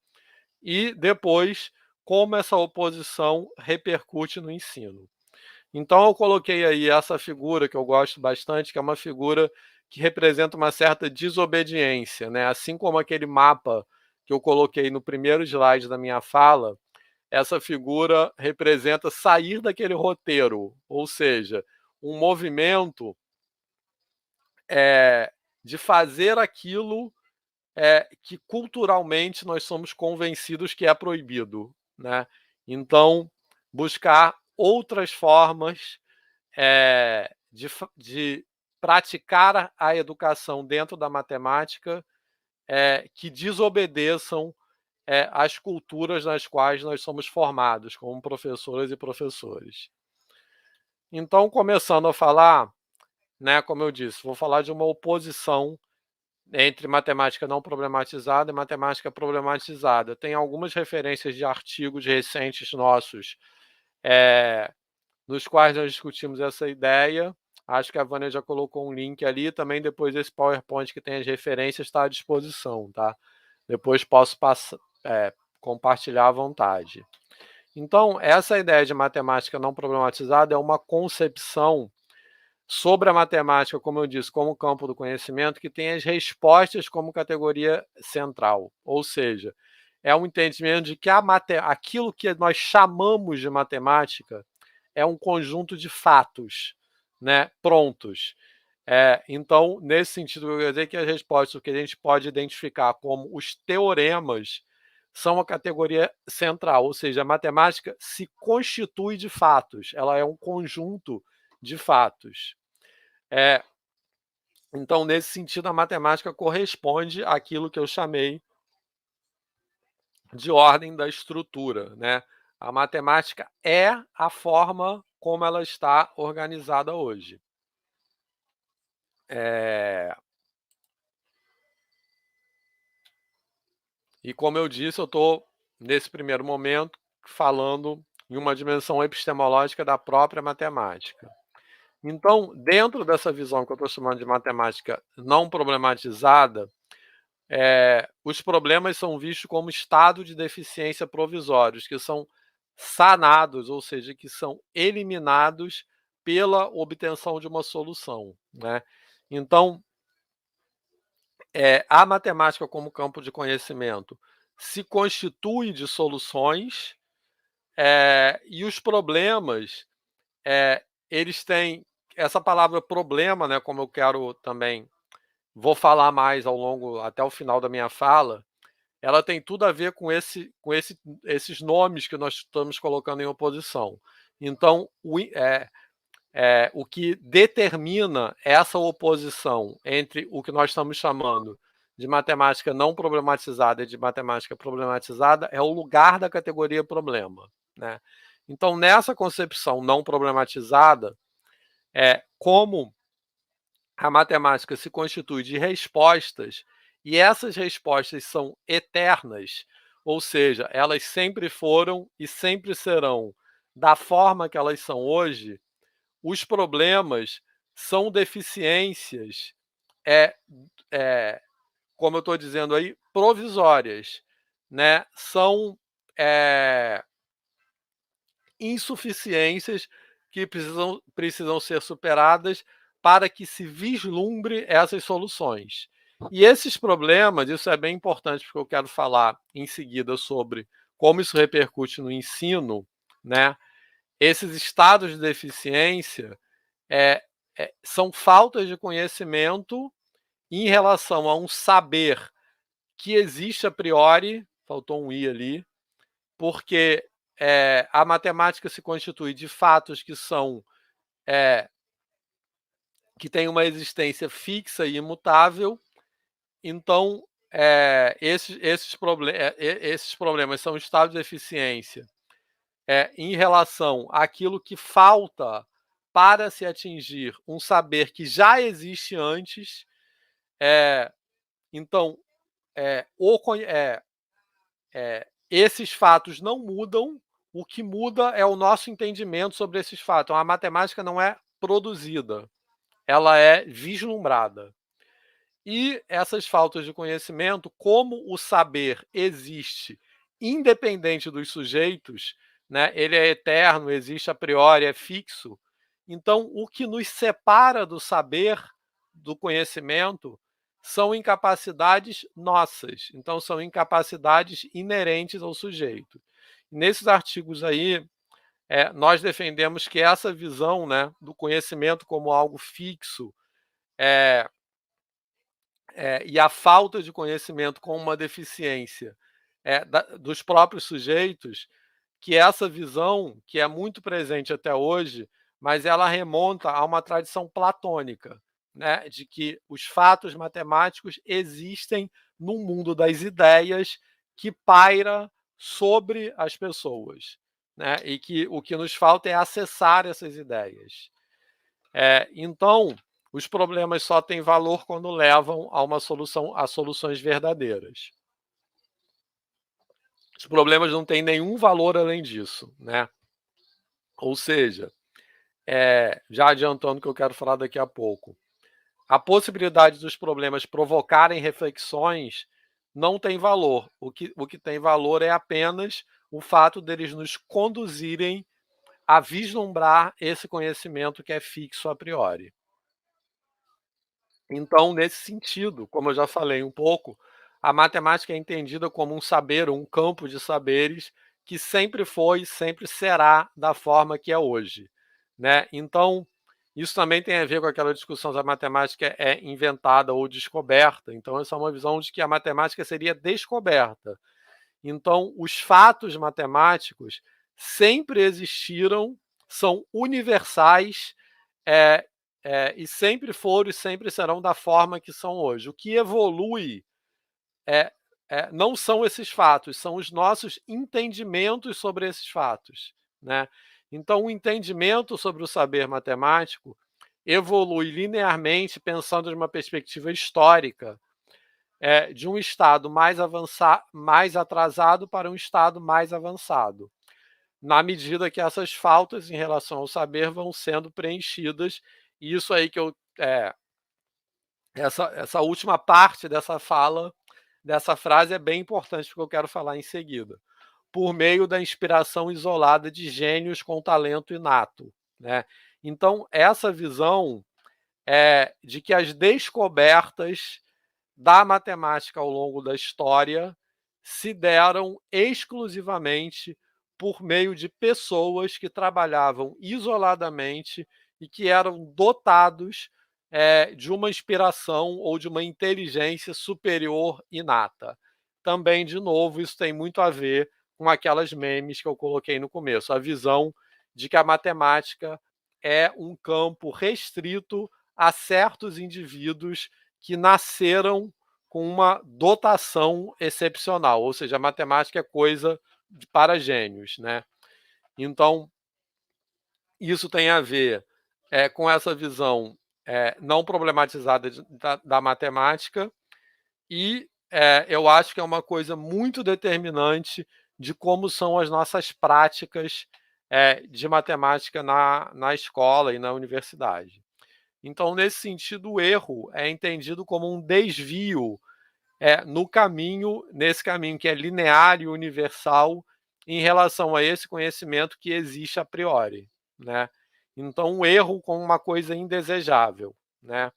e depois como essa oposição repercute no ensino. Então eu coloquei aí essa figura que eu gosto bastante, que é uma figura que representa uma certa desobediência, né? Assim como aquele mapa que eu coloquei no primeiro slide da minha fala, essa figura representa sair daquele roteiro, ou seja, um movimento de fazer aquilo que culturalmente nós somos convencidos que é proibido, né? Então, buscar outras formas de praticar a educação dentro da matemática que desobedeçam às culturas nas quais nós somos formados como professoras e professores. Então, começando a falar, né, como eu disse, vou falar de uma oposição entre matemática não problematizada e matemática problematizada. Tem algumas referências de artigos recentes nossos, nos quais nós discutimos essa ideia. Acho que a Vânia já colocou um link ali. Também depois esse PowerPoint que tem as referências está à disposição, tá? Depois posso compartilhar à vontade. Então, essa ideia de matemática não problematizada é uma concepção sobre a matemática, como eu disse, como campo do conhecimento, que tem as respostas como categoria central. Ou seja, é um entendimento de que aquilo que nós chamamos de matemática é um conjunto de fatos, né, prontos. Então, nesse sentido, eu quero dizer que as respostas, o que a gente pode identificar como os teoremas, são a categoria central, ou seja, a matemática se constitui de fatos, ela é um conjunto de fatos. Então, nesse sentido, a matemática corresponde àquilo que eu chamei de ordem da estrutura, né? A matemática é a forma como ela está organizada hoje. E como eu disse, eu estou, nesse primeiro momento, falando em uma dimensão epistemológica da própria matemática. Então, dentro dessa visão que eu estou chamando de matemática não problematizada, os problemas são vistos como estado de deficiência provisórios, que são sanados, ou seja, que são eliminados pela obtenção de uma solução, né? Então, a matemática como campo de conhecimento se constitui de soluções, e os problemas, eles têm essa palavra problema, né, como eu quero também, vou falar mais ao longo, até o final da minha fala, ela tem tudo a ver com esses nomes que nós estamos colocando em oposição. Então, o que determina essa oposição entre o que nós estamos chamando de matemática não problematizada e de matemática problematizada é o lugar da categoria problema, né? Então, nessa concepção não problematizada, como a matemática se constitui de respostas e essas respostas são eternas, ou seja, elas sempre foram e sempre serão da forma que elas são hoje, os problemas são deficiências, é, como eu estou dizendo aí, provisórias, né? São insuficiências que precisam ser superadas para que se vislumbre essas soluções. E esses problemas, isso é bem importante, porque eu quero falar em seguida sobre como isso repercute no ensino, né? Esses estados de deficiência são faltas de conhecimento em relação a um saber que existe a priori, faltou um i ali, porque a matemática se constitui de fatos que são que têm uma existência fixa e imutável. Então, esses problemas são estados de eficiência em relação àquilo que falta para se atingir um saber que já existe antes. Então, esses fatos não mudam, o que muda é o nosso entendimento sobre esses fatos. Então, a matemática não é produzida, ela é vislumbrada. E essas faltas de conhecimento, como o saber existe independente dos sujeitos, né, ele é eterno, existe a priori, é fixo. Então, o que nos separa do saber, do conhecimento, são incapacidades nossas. Então, são incapacidades inerentes ao sujeito. Nesses artigos aí, nós defendemos que essa visão, né, do conhecimento como algo fixo, e a falta de conhecimento como uma deficiência dos próprios sujeitos, que essa visão, que é muito presente até hoje, mas ela remonta a uma tradição platônica, né, de que os fatos matemáticos existem no mundo das ideias que paira sobre as pessoas, né, e que o que nos falta é acessar essas ideias. Então, os problemas só têm valor quando levam a soluções verdadeiras. Os problemas não têm nenhum valor além disso, né? Ou seja, já adiantando o que eu quero falar daqui a pouco, a possibilidade dos problemas provocarem reflexões não tem valor. O que tem valor é apenas o fato deles nos conduzirem a vislumbrar esse conhecimento que é fixo a priori. Então, nesse sentido, como eu já falei um pouco, a matemática é entendida como um saber, um campo de saberes que sempre foi e sempre será da forma que é hoje, né? Então, isso também tem a ver com aquela discussão se a matemática é inventada ou descoberta. Então, essa é uma visão de que a matemática seria descoberta. Então, os fatos matemáticos sempre existiram, são universais, e sempre foram e sempre serão da forma que são hoje. O que evolui não são esses fatos, são os nossos entendimentos sobre esses fatos, né? Então, o entendimento sobre o saber matemático evolui linearmente, pensando de uma perspectiva histórica, de um estado mais atrasado para um estado mais avançado, na medida que essas faltas em relação ao saber vão sendo preenchidas. E isso aí que essa última parte dessa frase é bem importante, porque eu quero falar em seguida. Por meio da inspiração isolada de gênios com talento inato, né? Então, essa visão de que as descobertas da matemática ao longo da história se deram exclusivamente por meio de pessoas que trabalhavam isoladamente e que eram dotados de uma inspiração ou de uma inteligência superior inata. Também, de novo, isso tem muito a ver com aquelas memes que eu coloquei no começo, a visão de que a matemática é um campo restrito a certos indivíduos que nasceram com uma dotação excepcional, ou seja, a matemática é coisa para gênios, né? Então, isso tem a ver com essa visão não problematizada da matemática e eu acho que é uma coisa muito determinante de como são as nossas práticas de matemática na escola e na universidade. Então, nesse sentido, o erro é entendido como um desvio nesse caminho que é linear e universal em relação a esse conhecimento que existe a priori, né? Então, o erro como uma coisa indesejável, né?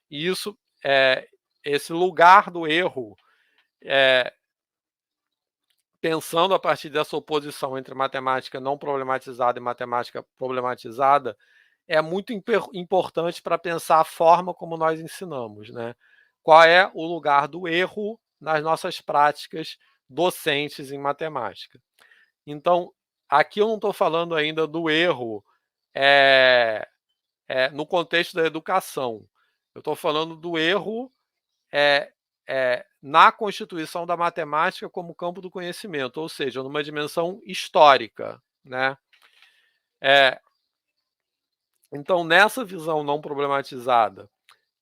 E isso, esse lugar do erro, pensando a partir dessa oposição entre matemática não problematizada e matemática problematizada, é muito importante para pensar a forma como nós ensinamos, né? Qual é o lugar do erro nas nossas práticas docentes em matemática? Então, aqui eu não estou falando ainda do erro no contexto da educação. Eu estou falando do erro na constituição da matemática como campo do conhecimento, ou seja, numa dimensão histórica, né? Então, nessa visão não problematizada,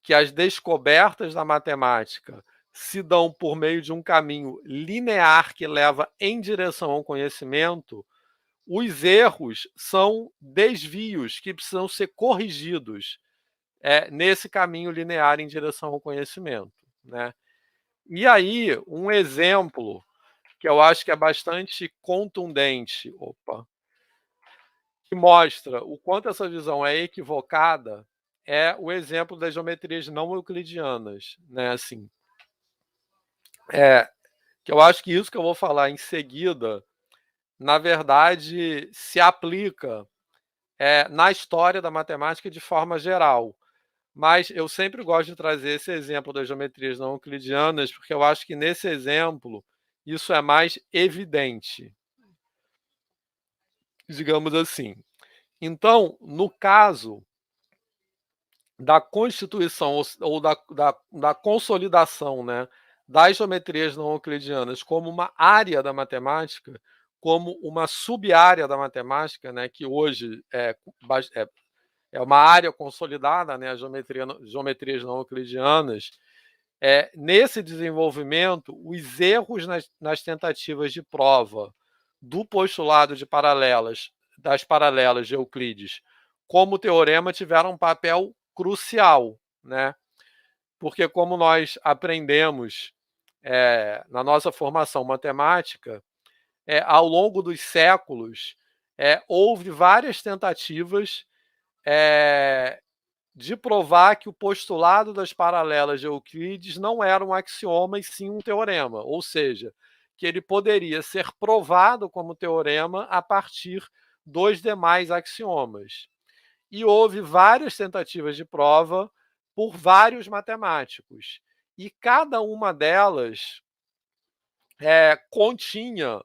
que as descobertas da matemática se dão por meio de um caminho linear que leva em direção ao conhecimento, os erros são desvios que precisam ser corrigidos nesse caminho linear em direção ao conhecimento, né? E aí, um exemplo que eu acho que é bastante contundente, que mostra o quanto essa visão é equivocada, é o exemplo das geometrias não euclidianas, né? Assim, que eu acho que isso que eu vou falar em seguida, na verdade, se aplica na história da matemática de forma geral. Mas eu sempre gosto de trazer esse exemplo das geometrias não euclidianas, porque eu acho que nesse exemplo isso é mais evidente, digamos assim. Então, no caso da constituição ou da consolidação, né, das geometrias não euclidianas como uma área da matemática, como uma sub-área da matemática, né, que hoje é uma área consolidada, né, as geometrias não euclidianas, nesse desenvolvimento, os erros nas tentativas de prova do postulado das paralelas de Euclides como teorema tiveram um papel crucial, né? Porque como nós aprendemos na nossa formação matemática, ao longo dos séculos, houve várias tentativas de provar que o postulado das paralelas de Euclides não era um axioma e sim um teorema, ou seja, que ele poderia ser provado como teorema a partir dos demais axiomas. E houve várias tentativas de prova por vários matemáticos, e cada uma delas continha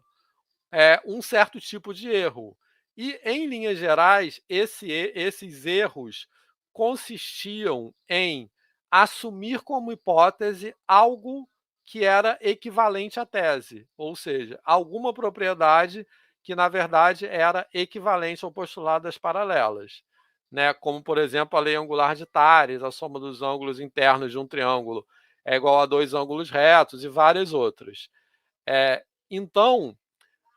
um certo tipo de erro. E, em linhas gerais, esses erros consistiam em assumir como hipótese algo que era equivalente à tese, ou seja, alguma propriedade que, na verdade, era equivalente ao postulado das paralelas, né? Como, por exemplo, a lei angular de Tales, a soma dos ângulos internos de um triângulo é igual a 2 ângulos retos e várias outras. Então,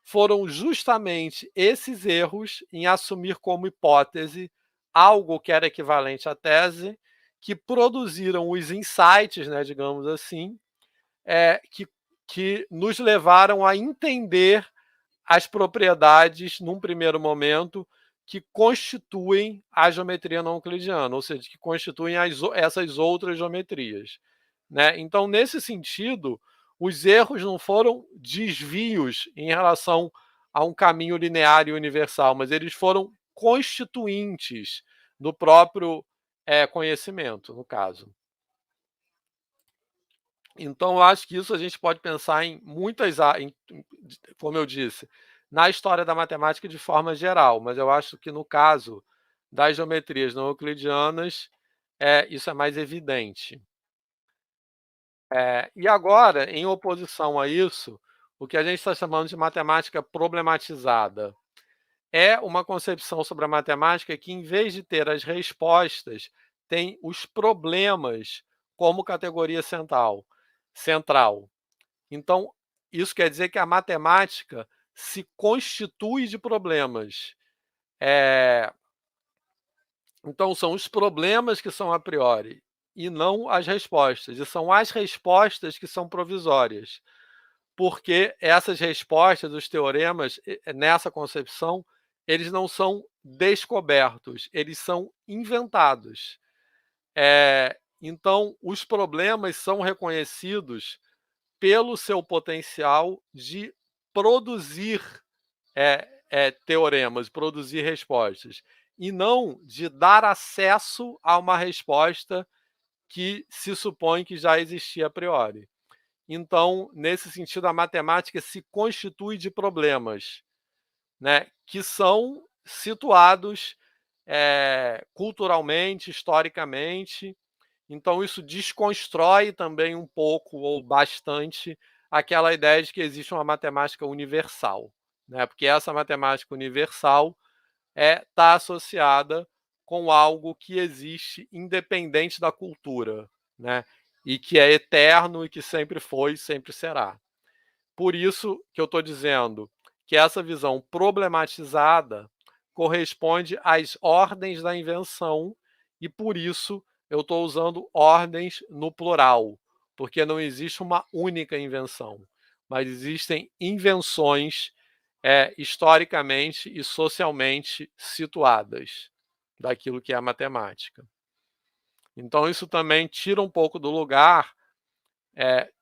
foram justamente esses erros em assumir como hipótese algo que era equivalente à tese que produziram os insights, né, digamos assim, que nos levaram a entender as propriedades, num primeiro momento, que constituem a geometria não euclidiana, ou seja, que constituem essas outras geometrias, né? Então, nesse sentido, os erros não foram desvios em relação a um caminho linear e universal, mas eles foram constituintes do próprio conhecimento, no caso. Então, eu acho que isso a gente pode pensar em muitas, como eu disse, na história da matemática de forma geral, mas eu acho que no caso das geometrias não euclidianas, isso é mais evidente. E agora, em oposição a isso, o que a gente está chamando de matemática problematizada é uma concepção sobre a matemática que, em vez de ter as respostas, tem os problemas como categoria central. Então, isso quer dizer que a matemática se constitui de problemas. Então, são os problemas que são a priori e não as respostas. E são as respostas que são provisórias, porque essas respostas, os teoremas, nessa concepção, eles não são descobertos, eles são inventados. Então, os problemas são reconhecidos pelo seu potencial de produzir teoremas, produzir respostas, e não de dar acesso a uma resposta que se supõe que já existia a priori. Então, nesse sentido, a matemática se constitui de problemas, né, que são situados culturalmente, historicamente. Então, isso desconstrói também um pouco ou bastante aquela ideia de que existe uma matemática universal, né? Porque essa matemática universal está associada com algo que existe independente da cultura, né? E que é eterno e que sempre foi e sempre será. Por isso que eu estou dizendo que essa visão problematizada corresponde às ordens da invenção e, por isso, eu estou usando ordens no plural, porque não existe uma única invenção, mas existem invenções historicamente e socialmente situadas daquilo que é a matemática. Então, isso também tira um pouco do lugar,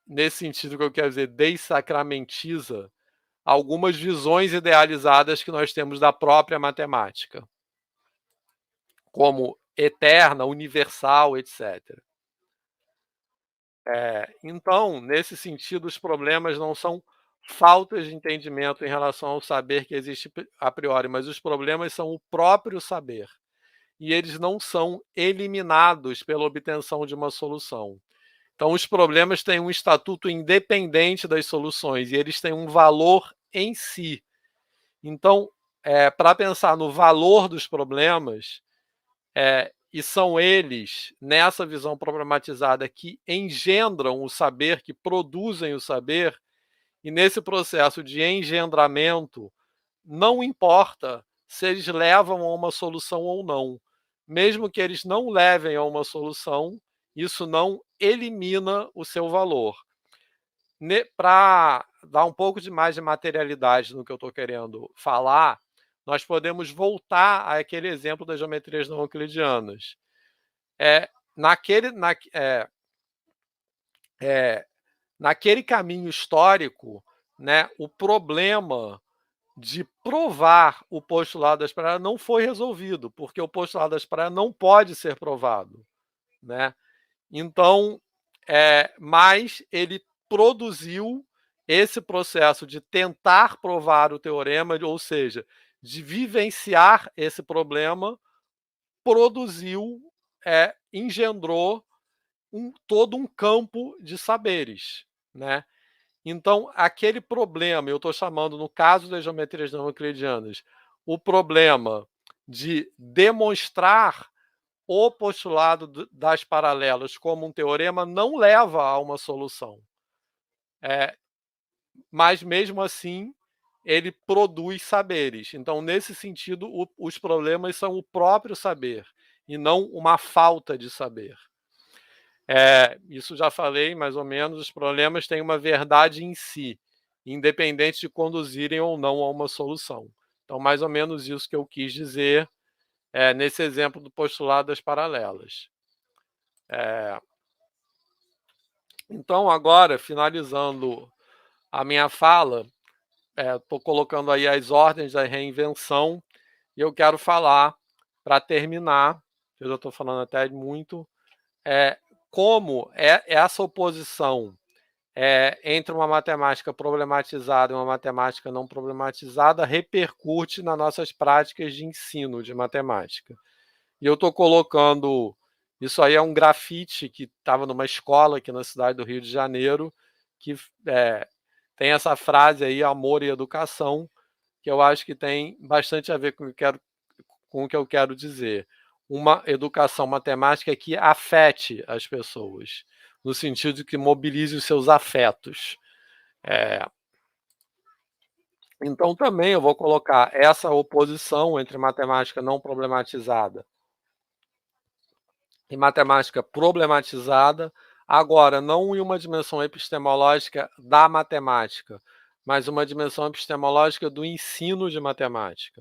nesse sentido que eu quero dizer, dessacramentiza algumas visões idealizadas que nós temos da própria matemática, como eterna, universal, etc. Então, nesse sentido, os problemas não são faltas de entendimento em relação ao saber que existe a priori, mas os problemas são o próprio saber. E eles não são eliminados pela obtenção de uma solução. Então, os problemas têm um estatuto independente das soluções e eles têm um valor em si. Então, para pensar no valor dos problemas, e são eles, nessa visão problematizada, que engendram o saber, que produzem o saber, e nesse processo de engendramento, não importa se eles levam a uma solução ou não. Mesmo que eles não levem a uma solução, isso não elimina o seu valor. Para dar um pouco de mais de materialidade no que eu estou querendo falar, nós podemos voltar àquele exemplo das geometrias não euclidianas. Naquele caminho histórico, né, o problema de provar o postulado da espraiada não foi resolvido, porque o postulado da espraiada não pode ser provado, né? Então, mas ele produziu esse processo de tentar provar o teorema, ou seja, de vivenciar esse problema, produziu, engendrou todo um campo de saberes, né? Então, aquele problema, eu estou chamando, no caso das geometrias não euclidianas, o problema de demonstrar o postulado das paralelas como um teorema não leva a uma solução. Mas, mesmo assim, ele produz saberes. Então, nesse sentido, os problemas são o próprio saber e não uma falta de saber. Isso já falei, mais ou menos, os problemas têm uma verdade em si, independente de conduzirem ou não a uma solução. Então, mais ou menos isso que eu quis dizer nesse exemplo do postulado das paralelas. Então, agora, finalizando a minha fala, estou colocando aí as ordens da reinvenção e eu quero falar, para terminar, eu já estou falando até muito, como essa oposição entre uma matemática problematizada e uma matemática não problematizada repercute nas nossas práticas de ensino de matemática. E eu estou colocando, isso aí é um grafite que estava numa escola aqui na cidade do Rio de Janeiro, que tem essa frase aí, amor e educação, que eu acho que tem bastante a ver com o que eu quero dizer. Uma educação matemática que afete as pessoas, no sentido de que mobilize os seus afetos. Então, também eu vou colocar essa oposição entre matemática não problematizada e matemática problematizada, agora, não em uma dimensão epistemológica da matemática, mas uma dimensão epistemológica do ensino de matemática.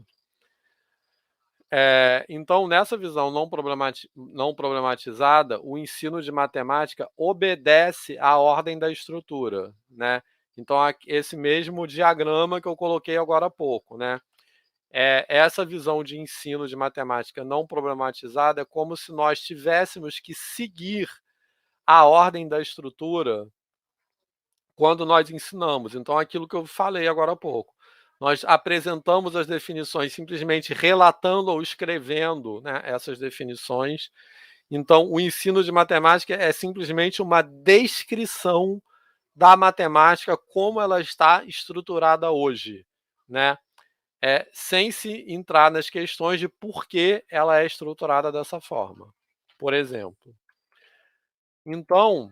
Então, nessa visão não problematizada, o ensino de matemática obedece à ordem da estrutura, né? Então, esse mesmo diagrama que eu coloquei agora há pouco, né? Essa visão de ensino de matemática não problematizada é como se nós tivéssemos que seguir a ordem da estrutura quando nós ensinamos. Então, aquilo que eu falei agora há pouco. Nós apresentamos as definições simplesmente relatando ou escrevendo, né, essas definições. Então, o ensino de matemática é simplesmente uma descrição da matemática como ela está estruturada hoje, né? Sem se entrar nas questões de por que ela é estruturada dessa forma, por exemplo. Então,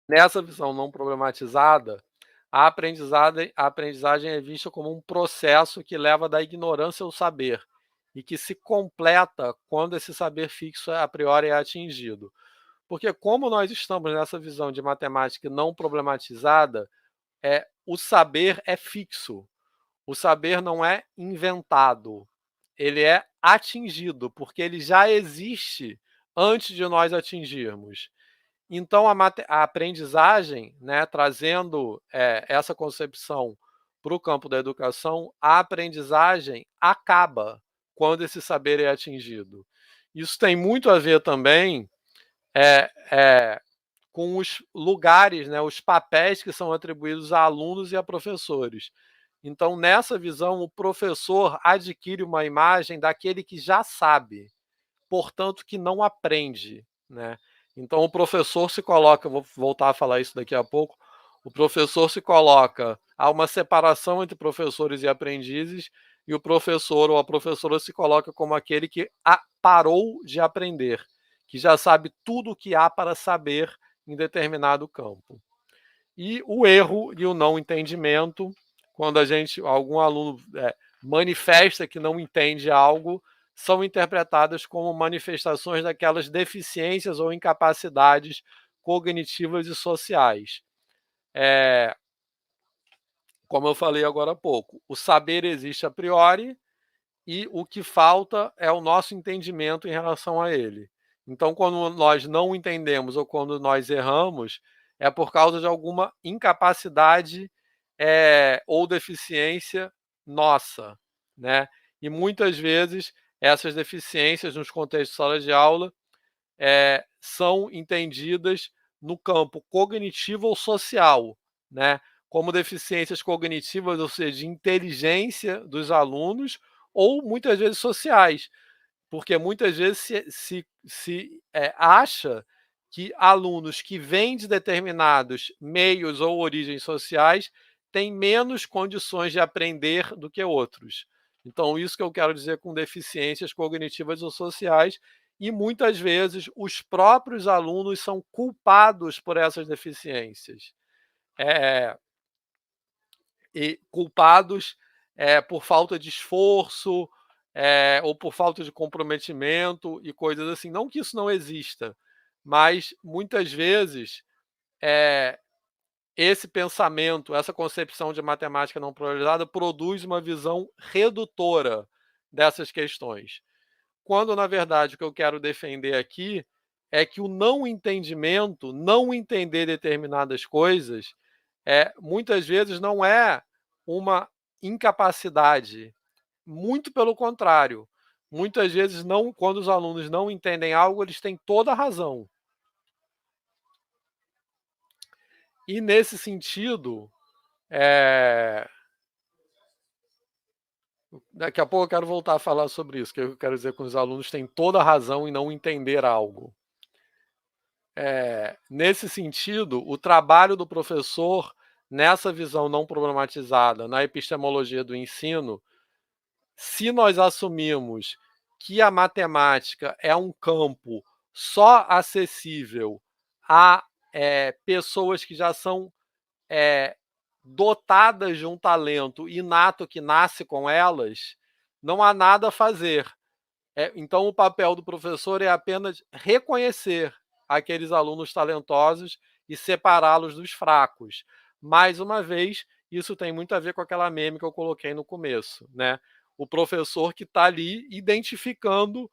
nessa visão não problematizada, a aprendizagem é vista como um processo que leva da ignorância ao saber e que se completa quando esse saber fixo a priori é atingido. Porque como nós estamos nessa visão de matemática não problematizada, o saber é fixo. O saber não é inventado, ele é atingido, porque ele já existe antes de nós atingirmos. Então, a aprendizagem, né, trazendo essa concepção para o campo da educação, a aprendizagem acaba quando esse saber é atingido. Isso tem muito a ver também com os lugares, né, os papéis que são atribuídos a alunos e a professores. Então, nessa visão, o professor adquire uma imagem daquele que já sabe, portanto, que não aprende, né? Então, o professor se coloca, vou voltar a falar isso daqui a pouco, o professor se coloca, há uma separação entre professores e aprendizes, e o professor ou a professora se coloca como aquele que parou de aprender, que já sabe tudo o que há para saber em determinado campo. E o erro e o não entendimento, quando algum aluno manifesta que não entende algo, são interpretadas como manifestações daquelas deficiências ou incapacidades cognitivas e sociais. Como eu falei agora há pouco, o saber existe a priori e o que falta é o nosso entendimento em relação a ele. Então, quando nós não entendemos ou quando nós erramos, é por causa de alguma incapacidade ou deficiência nossa, né? E muitas vezes essas deficiências nos contextos de sala de aula são entendidas no campo cognitivo ou social, né? Como deficiências cognitivas, ou seja, de inteligência dos alunos, ou muitas vezes sociais, porque muitas vezes se acha que alunos que vêm de determinados meios ou origens sociais têm menos condições de aprender do que outros. Então, isso que eu quero dizer com deficiências cognitivas ou sociais, e muitas vezes os próprios alunos são culpados por essas deficiências. E culpados por falta de esforço, ou por falta de comprometimento e coisas assim. Não que isso não exista, mas muitas vezes esse pensamento, essa concepção de matemática não priorizada produz uma visão redutora dessas questões. Quando, na verdade, o que eu quero defender aqui é que o não entendimento, não entender determinadas coisas, muitas vezes não é uma incapacidade, muito pelo contrário. Muitas vezes, não, quando os alunos não entendem algo, eles têm toda a razão. E, nesse sentido, daqui a pouco eu quero voltar a falar sobre isso, que eu quero dizer que os alunos têm toda a razão em não entender algo. Nesse sentido, o trabalho do professor, nessa visão não problematizada, na epistemologia do ensino, se nós assumimos que a matemática é um campo só acessível a pessoas que já são dotadas de um talento inato que nasce com elas, não há nada a fazer. Então, o papel do professor é apenas reconhecer aqueles alunos talentosos e separá-los dos fracos. Mais uma vez, isso tem muito a ver com aquela meme que eu coloquei no começo, né? O professor que está ali identificando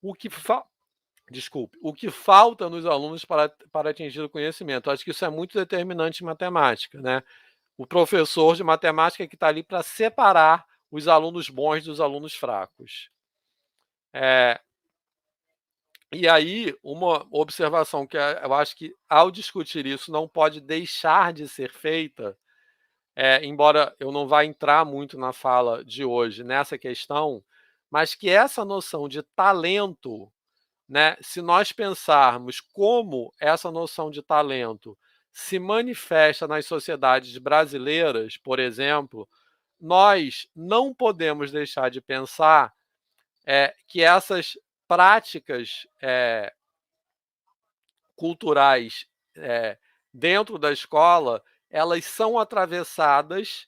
o que o que falta nos alunos para atingir o conhecimento. Acho que isso é muito determinante em matemática, né? O professor de matemática que está ali para separar os alunos bons dos alunos fracos. E aí, uma observação que eu acho que, ao discutir isso, não pode deixar de ser feita, embora eu não vá entrar muito na fala de hoje nessa questão, mas que essa noção de talento, né, se nós pensarmos como essa noção de talento se manifesta nas sociedades brasileiras, por exemplo, nós não podemos deixar de pensar que essas práticas culturais dentro da escola, elas são atravessadas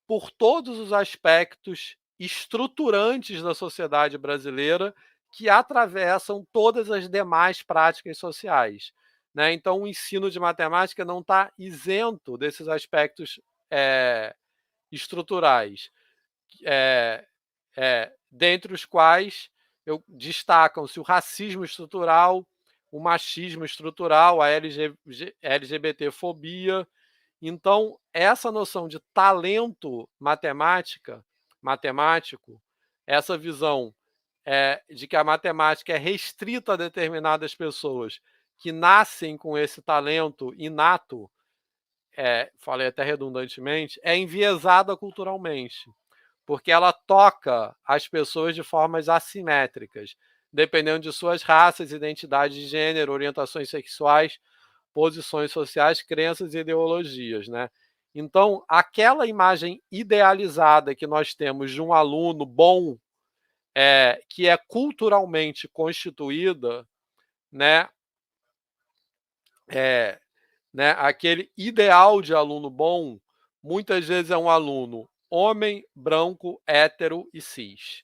por todos os aspectos estruturantes da sociedade brasileira que atravessam todas as demais práticas sociais, né? Então, o ensino de matemática não está isento desses aspectos estruturais, dentre os quais destacam-se o racismo estrutural, o machismo estrutural, a LGBTfobia. Então, essa noção de talento matemático, essa visão de que a matemática é restrita a determinadas pessoas que nascem com esse talento inato, falei até redundantemente, é enviesada culturalmente, porque ela toca as pessoas de formas assimétricas, dependendo de suas raças, identidade de gênero, orientações sexuais, posições sociais, crenças e ideologias, né? Então, aquela imagem idealizada que nós temos de um aluno bom, que é culturalmente constituída, né? Aquele ideal de aluno bom, muitas vezes é um aluno homem, branco, hétero e cis.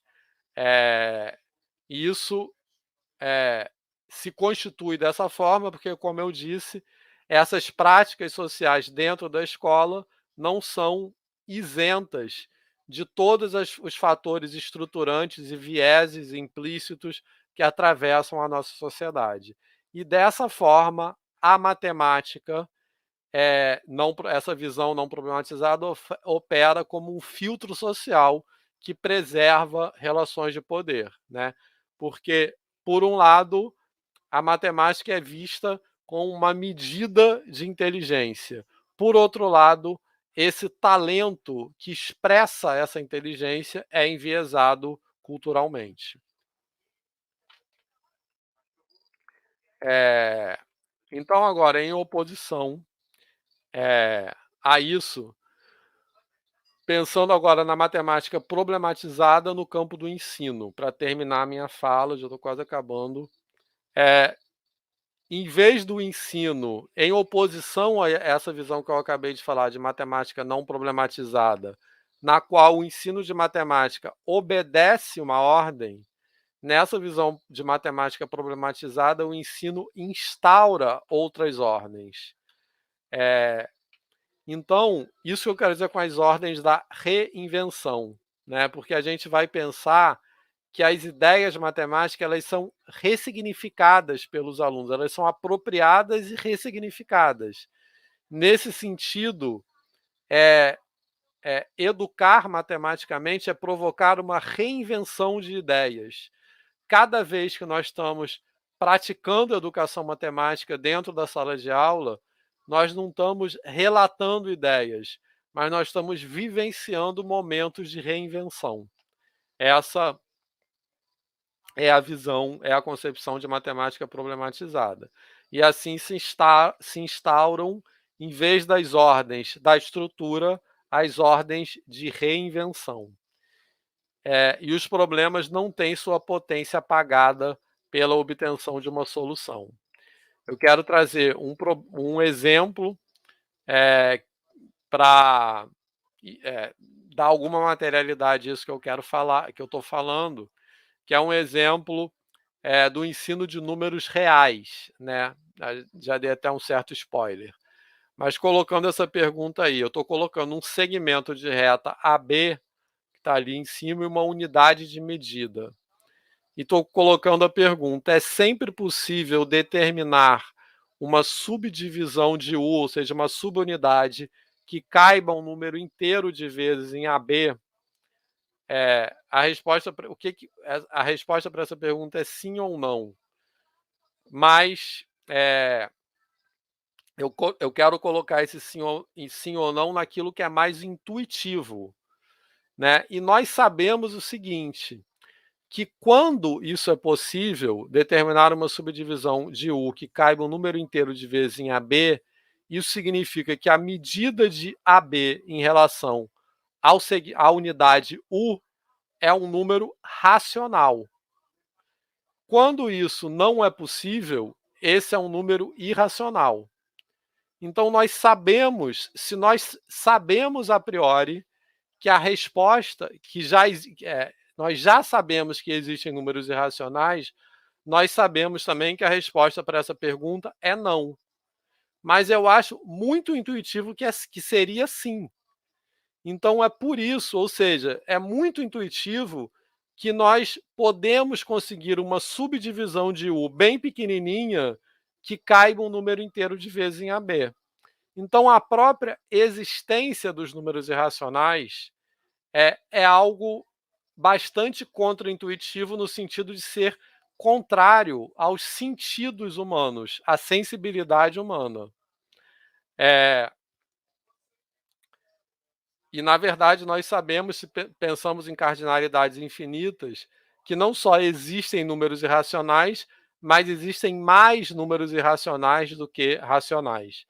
Isso se constitui dessa forma porque, como eu disse, essas práticas sociais dentro da escola não são isentas de todos os fatores estruturantes e vieses implícitos que atravessam a nossa sociedade. E dessa forma, a matemática, essa visão não problematizada, opera como um filtro social que preserva relações de poder, né? Porque, por um lado, a matemática é vista como uma medida de inteligência. Por outro lado, esse talento que expressa essa inteligência é enviesado culturalmente. Então, agora, em oposição a isso, pensando agora na matemática problematizada no campo do ensino, para terminar a minha fala, já estou quase acabando, em vez do ensino, em oposição a essa visão que eu acabei de falar de matemática não problematizada, na qual o ensino de matemática obedece uma ordem, nessa visão de matemática problematizada, o ensino instaura outras ordens. Então, isso que eu quero dizer com as ordens da reinvenção, né? Porque a gente vai pensar que as ideias matemáticas elas são ressignificadas pelos alunos, elas são apropriadas e ressignificadas. Nesse sentido, educar matematicamente é provocar uma reinvenção de ideias. Cada vez que nós estamos praticando educação matemática dentro da sala de aula, nós não estamos relatando ideias, mas nós estamos vivenciando momentos de reinvenção. Essa é a visão, é a concepção de matemática problematizada. E assim se instauram, em vez das ordens da estrutura, as ordens de reinvenção. E os problemas não têm sua potência apagada pela obtenção de uma solução. Eu quero trazer um exemplo para dar alguma materialidade a isso que eu quero falar, que eu estou falando, que é um exemplo do ensino de números reais, né? Já dei até um certo spoiler. Mas colocando essa pergunta aí, eu estou colocando um segmento de reta AB, que está ali em cima, e uma unidade de medida. E estou colocando a pergunta: é sempre possível determinar uma subdivisão de U, ou seja, uma subunidade, que caiba um número inteiro de vezes em AB? A resposta para essa pergunta é sim ou não. Mas eu quero colocar esse sim ou não naquilo que é mais intuitivo, né? E nós sabemos o seguinte, que quando isso é possível, determinar uma subdivisão de U que caiba um número inteiro de vezes em AB, isso significa que a medida de AB em relação à unidade U é um número racional. Quando isso não é possível, esse é um número irracional. Então, se nós sabemos a priori que a resposta, nós já sabemos que existem números irracionais, nós sabemos também que a resposta para essa pergunta é não. Mas eu acho muito intuitivo que seria sim. Então é por isso, ou seja, é muito intuitivo que nós podemos conseguir uma subdivisão de U bem pequenininha que caiba um número inteiro de vezes em AB. Então a própria existência dos números irracionais é algo bastante contraintuitivo no sentido de ser contrário aos sentidos humanos, à sensibilidade humana. E, na verdade, nós sabemos, se pensamos em cardinalidades infinitas, que não só existem números irracionais, mas existem mais números irracionais do que racionais.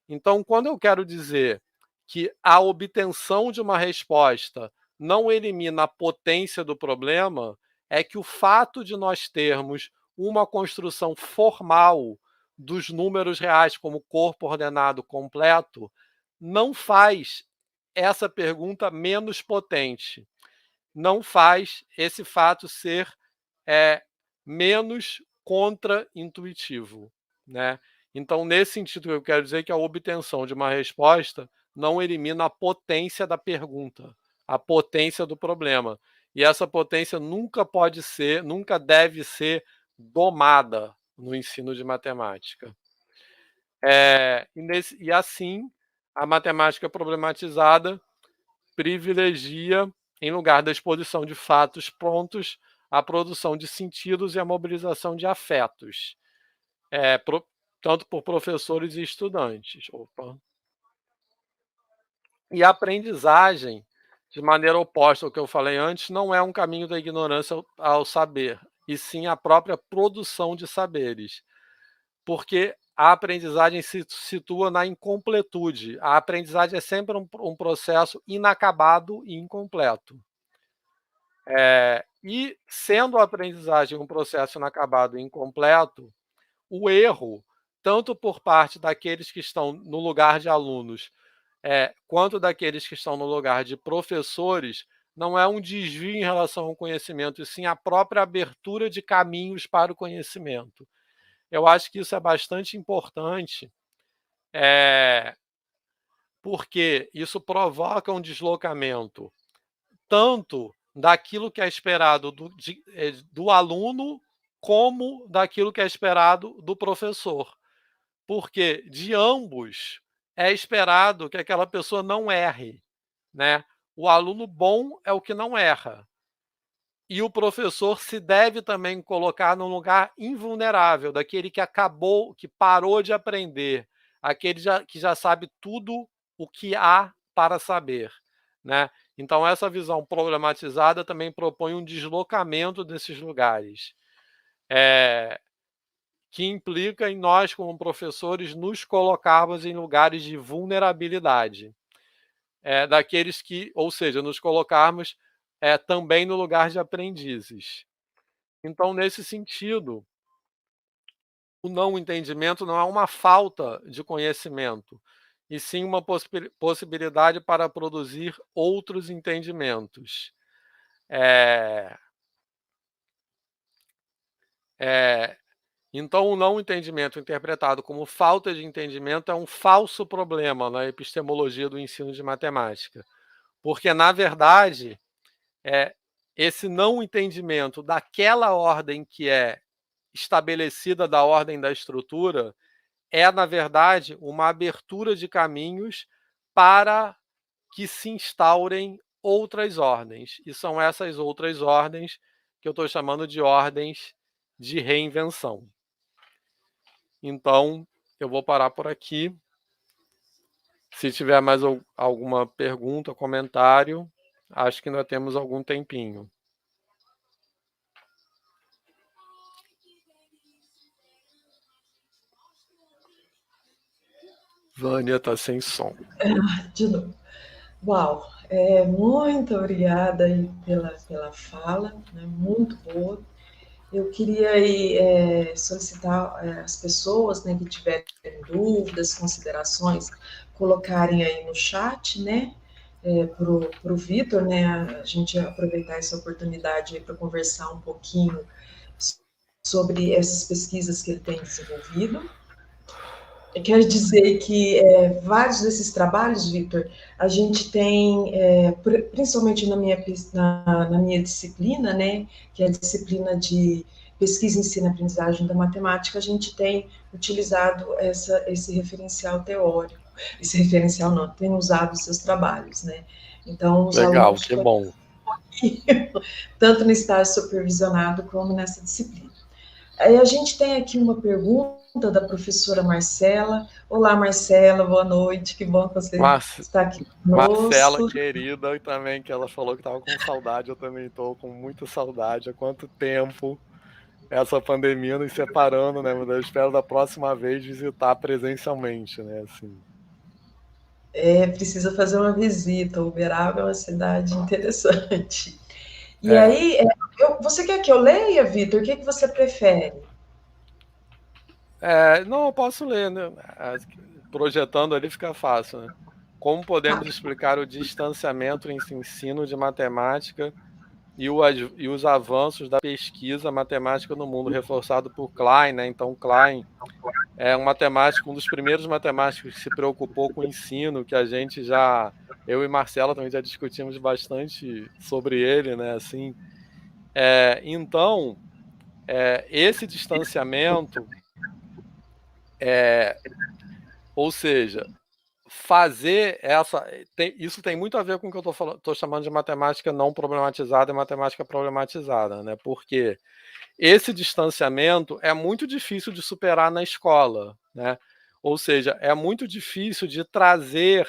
Então, quando eu quero dizer que a obtenção de uma resposta não elimina a potência do problema, é que o fato de nós termos uma construção formal dos números reais como corpo ordenado completo não faz essa pergunta menos potente, não faz esse fato ser menos contra-intuitivo, né? Então, nesse sentido, eu quero dizer que a obtenção de uma resposta não elimina a potência da pergunta, a potência do problema. E essa potência nunca deve ser domada no ensino de matemática. E assim, a matemática problematizada privilegia, em lugar da exposição de fatos prontos, a produção de sentidos e a mobilização de afetos, tanto por professores e estudantes. E a aprendizagem, de maneira oposta ao que eu falei antes, não é um caminho da ignorância ao saber, e sim a própria produção de saberes. Porque a aprendizagem se situa na incompletude. A aprendizagem é sempre um processo inacabado e incompleto. E sendo a aprendizagem um processo inacabado e incompleto, o erro, tanto por parte daqueles que estão no lugar de alunos, quanto daqueles que estão no lugar de professores, não é um desvio em relação ao conhecimento, e sim a própria abertura de caminhos para o conhecimento. Eu acho que isso é bastante importante porque isso provoca um deslocamento tanto daquilo que é esperado do aluno, como daquilo que é esperado do professor. Porque de ambos é esperado que aquela pessoa não erre, né? O aluno bom é o que não erra. E o professor se deve também colocar num lugar invulnerável, daquele que acabou, que parou de aprender, aquele que já sabe tudo o que há para saber, né? Então essa visão problematizada também propõe um deslocamento desses lugares, que implica em nós, como professores, nos colocarmos em lugares de vulnerabilidade, daqueles que, ou seja, nos colocarmos também no lugar de aprendizes. Então, nesse sentido, o não entendimento não é uma falta de conhecimento, e sim uma possibilidade para produzir outros entendimentos. É, é, então, o não entendimento interpretado como falta de entendimento é um falso problema na epistemologia do ensino de matemática, porque, na verdade, esse não entendimento daquela ordem que é estabelecida, da ordem da estrutura, na verdade, uma abertura de caminhos para que se instaurem outras ordens. E são essas outras ordens que eu estou chamando de ordens de reinvenção. Então, eu vou parar por aqui. Se tiver mais alguma pergunta, comentário, acho que nós temos algum tempinho. Vânia está sem som. De novo. Uau, muito obrigada aí pela fala, né, muito boa. Eu queria aí, solicitar as pessoas, né, que tiverem dúvidas, considerações, colocarem aí no chat, né, para o Vitor, né, a gente aproveitar essa oportunidade para conversar um pouquinho sobre essas pesquisas que ele tem desenvolvido. Eu quero dizer que vários desses trabalhos, Vitor, a gente tem, principalmente na minha disciplina, né, que é a disciplina de pesquisa, ensino e aprendizagem da matemática, a gente tem utilizado esse referencial teórico. Esse referencial não, tem usado os seus trabalhos, né? Então, os Legal, alunos que bom. tanto no estágio supervisionado como nessa disciplina. Aí a gente tem aqui uma pergunta da professora Marcela. Olá, Marcela, boa noite, que bom que você está aqui conosco. Marcela, querida, também, que ela falou que estava com saudade, eu também estou com muita saudade. Há quanto tempo essa pandemia nos separando, né? Mas eu espero da próxima vez visitar presencialmente, né? Assim. Precisa fazer uma visita. Uberaba é uma cidade interessante. E aí, você quer que eu leia, Vitor? O que você prefere? Não, eu posso ler, né? Projetando ali fica fácil, né? Como podemos explicar o distanciamento em ensino de matemática e os avanços da pesquisa matemática no mundo, reforçado por Klein, né? Então, Klein é um matemático, um dos primeiros matemáticos que se preocupou com o ensino, que eu e Marcela também já discutimos bastante sobre ele, né? Assim, então, esse distanciamento, ou seja, fazer isso tem muito a ver com o que eu estou chamando de matemática não problematizada e matemática problematizada, né? Porque esse distanciamento é muito difícil de superar na escola, né? Ou seja, é muito difícil de trazer,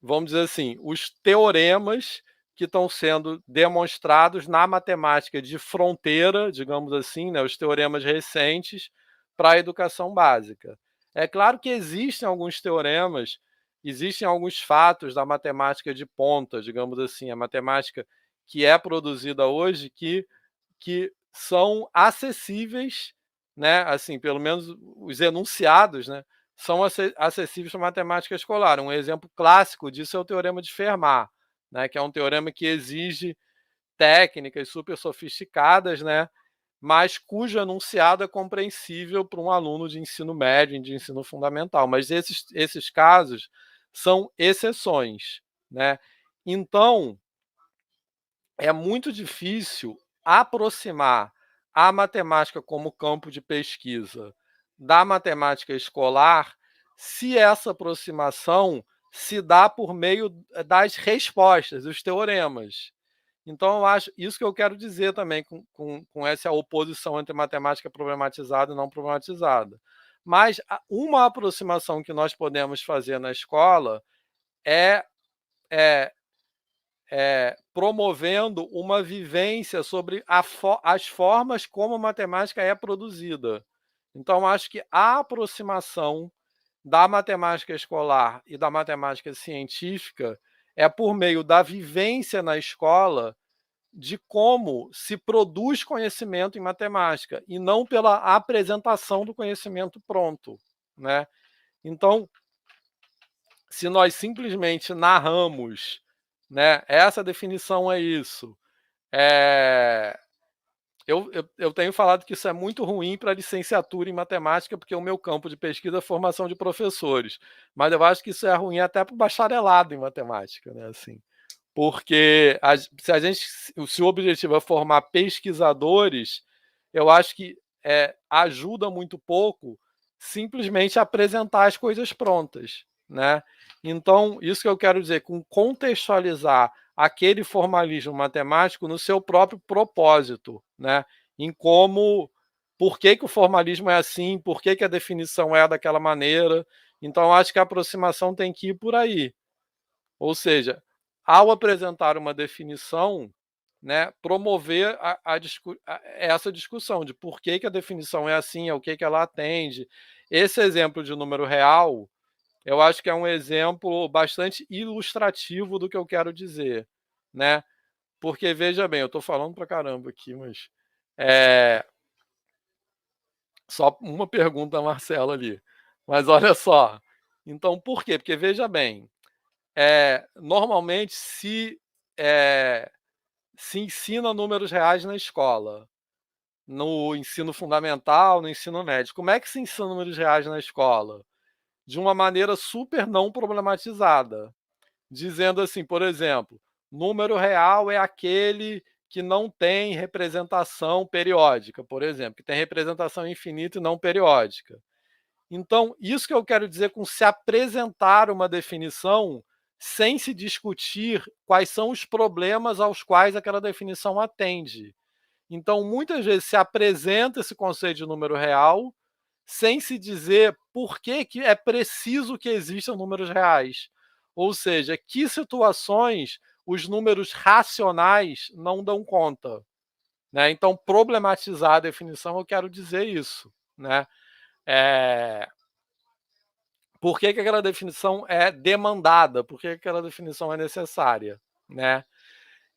vamos dizer assim, os teoremas que estão sendo demonstrados na matemática de fronteira, digamos assim, né, os teoremas recentes, para a educação básica. É claro que existem alguns teoremas, existem alguns fatos da matemática de ponta, digamos assim, a matemática que é produzida hoje, que são acessíveis, né, assim, pelo menos os enunciados, né, são acessíveis para matemática escolar. Um exemplo clássico disso é o teorema de Fermat, né, que é um teorema que exige técnicas super sofisticadas, né, mas cujo enunciado é compreensível para um aluno de ensino médio, de ensino fundamental. Mas esses casos são exceções, né? Então, é muito difícil aproximar a matemática como campo de pesquisa da matemática escolar se essa aproximação se dá por meio das respostas, dos teoremas. Então, eu acho isso que eu quero dizer também com essa oposição entre matemática problematizada e não problematizada. Mas uma aproximação que nós podemos fazer na escola é, é promovendo uma vivência sobre as formas como a matemática é produzida. Então, acho que a aproximação da matemática escolar e da matemática científica é por meio da vivência na escola de como se produz conhecimento em matemática e não pela apresentação do conhecimento pronto, né? Então, se nós simplesmente narramos, né, essa definição é isso, eu tenho falado que isso é muito ruim para a licenciatura em matemática, porque o meu campo de pesquisa é formação de professores, mas eu acho que isso é ruim até para o bacharelado em matemática, né, assim. Porque se o objetivo é formar pesquisadores, eu acho que ajuda muito pouco simplesmente apresentar as coisas prontas, né? Então, isso que eu quero dizer, com contextualizar aquele formalismo matemático no seu próprio propósito, né? Em como, por que o formalismo é assim, por que a definição é daquela maneira. Então, acho que a aproximação tem que ir por aí. Ou seja, ao apresentar uma definição, né, promover essa discussão de por que a definição é assim, ao que ela atende. Esse exemplo de número real, eu acho que é um exemplo bastante ilustrativo do que eu quero dizer, né? Porque, veja bem, eu estou falando pra caramba aqui, mas só uma pergunta, Marcelo, ali. Mas olha só, então por quê? Porque, veja bem, normalmente se ensina números reais na escola, no ensino fundamental, no ensino médio. Como é que se ensina números reais na escola? De uma maneira super não problematizada, dizendo assim, por exemplo, número real é aquele que não tem representação periódica, por exemplo, que tem representação infinita e não periódica. Então, isso que eu quero dizer com se apresentar uma definição sem se discutir quais são os problemas aos quais aquela definição atende. Então, muitas vezes se apresenta esse conceito de número real sem se dizer por que é preciso que existam números reais. Ou seja, que situações os números racionais não dão conta, né? Então, problematizar a definição, eu quero dizer isso, né? Por que aquela definição é demandada? Por que aquela definição é necessária, né?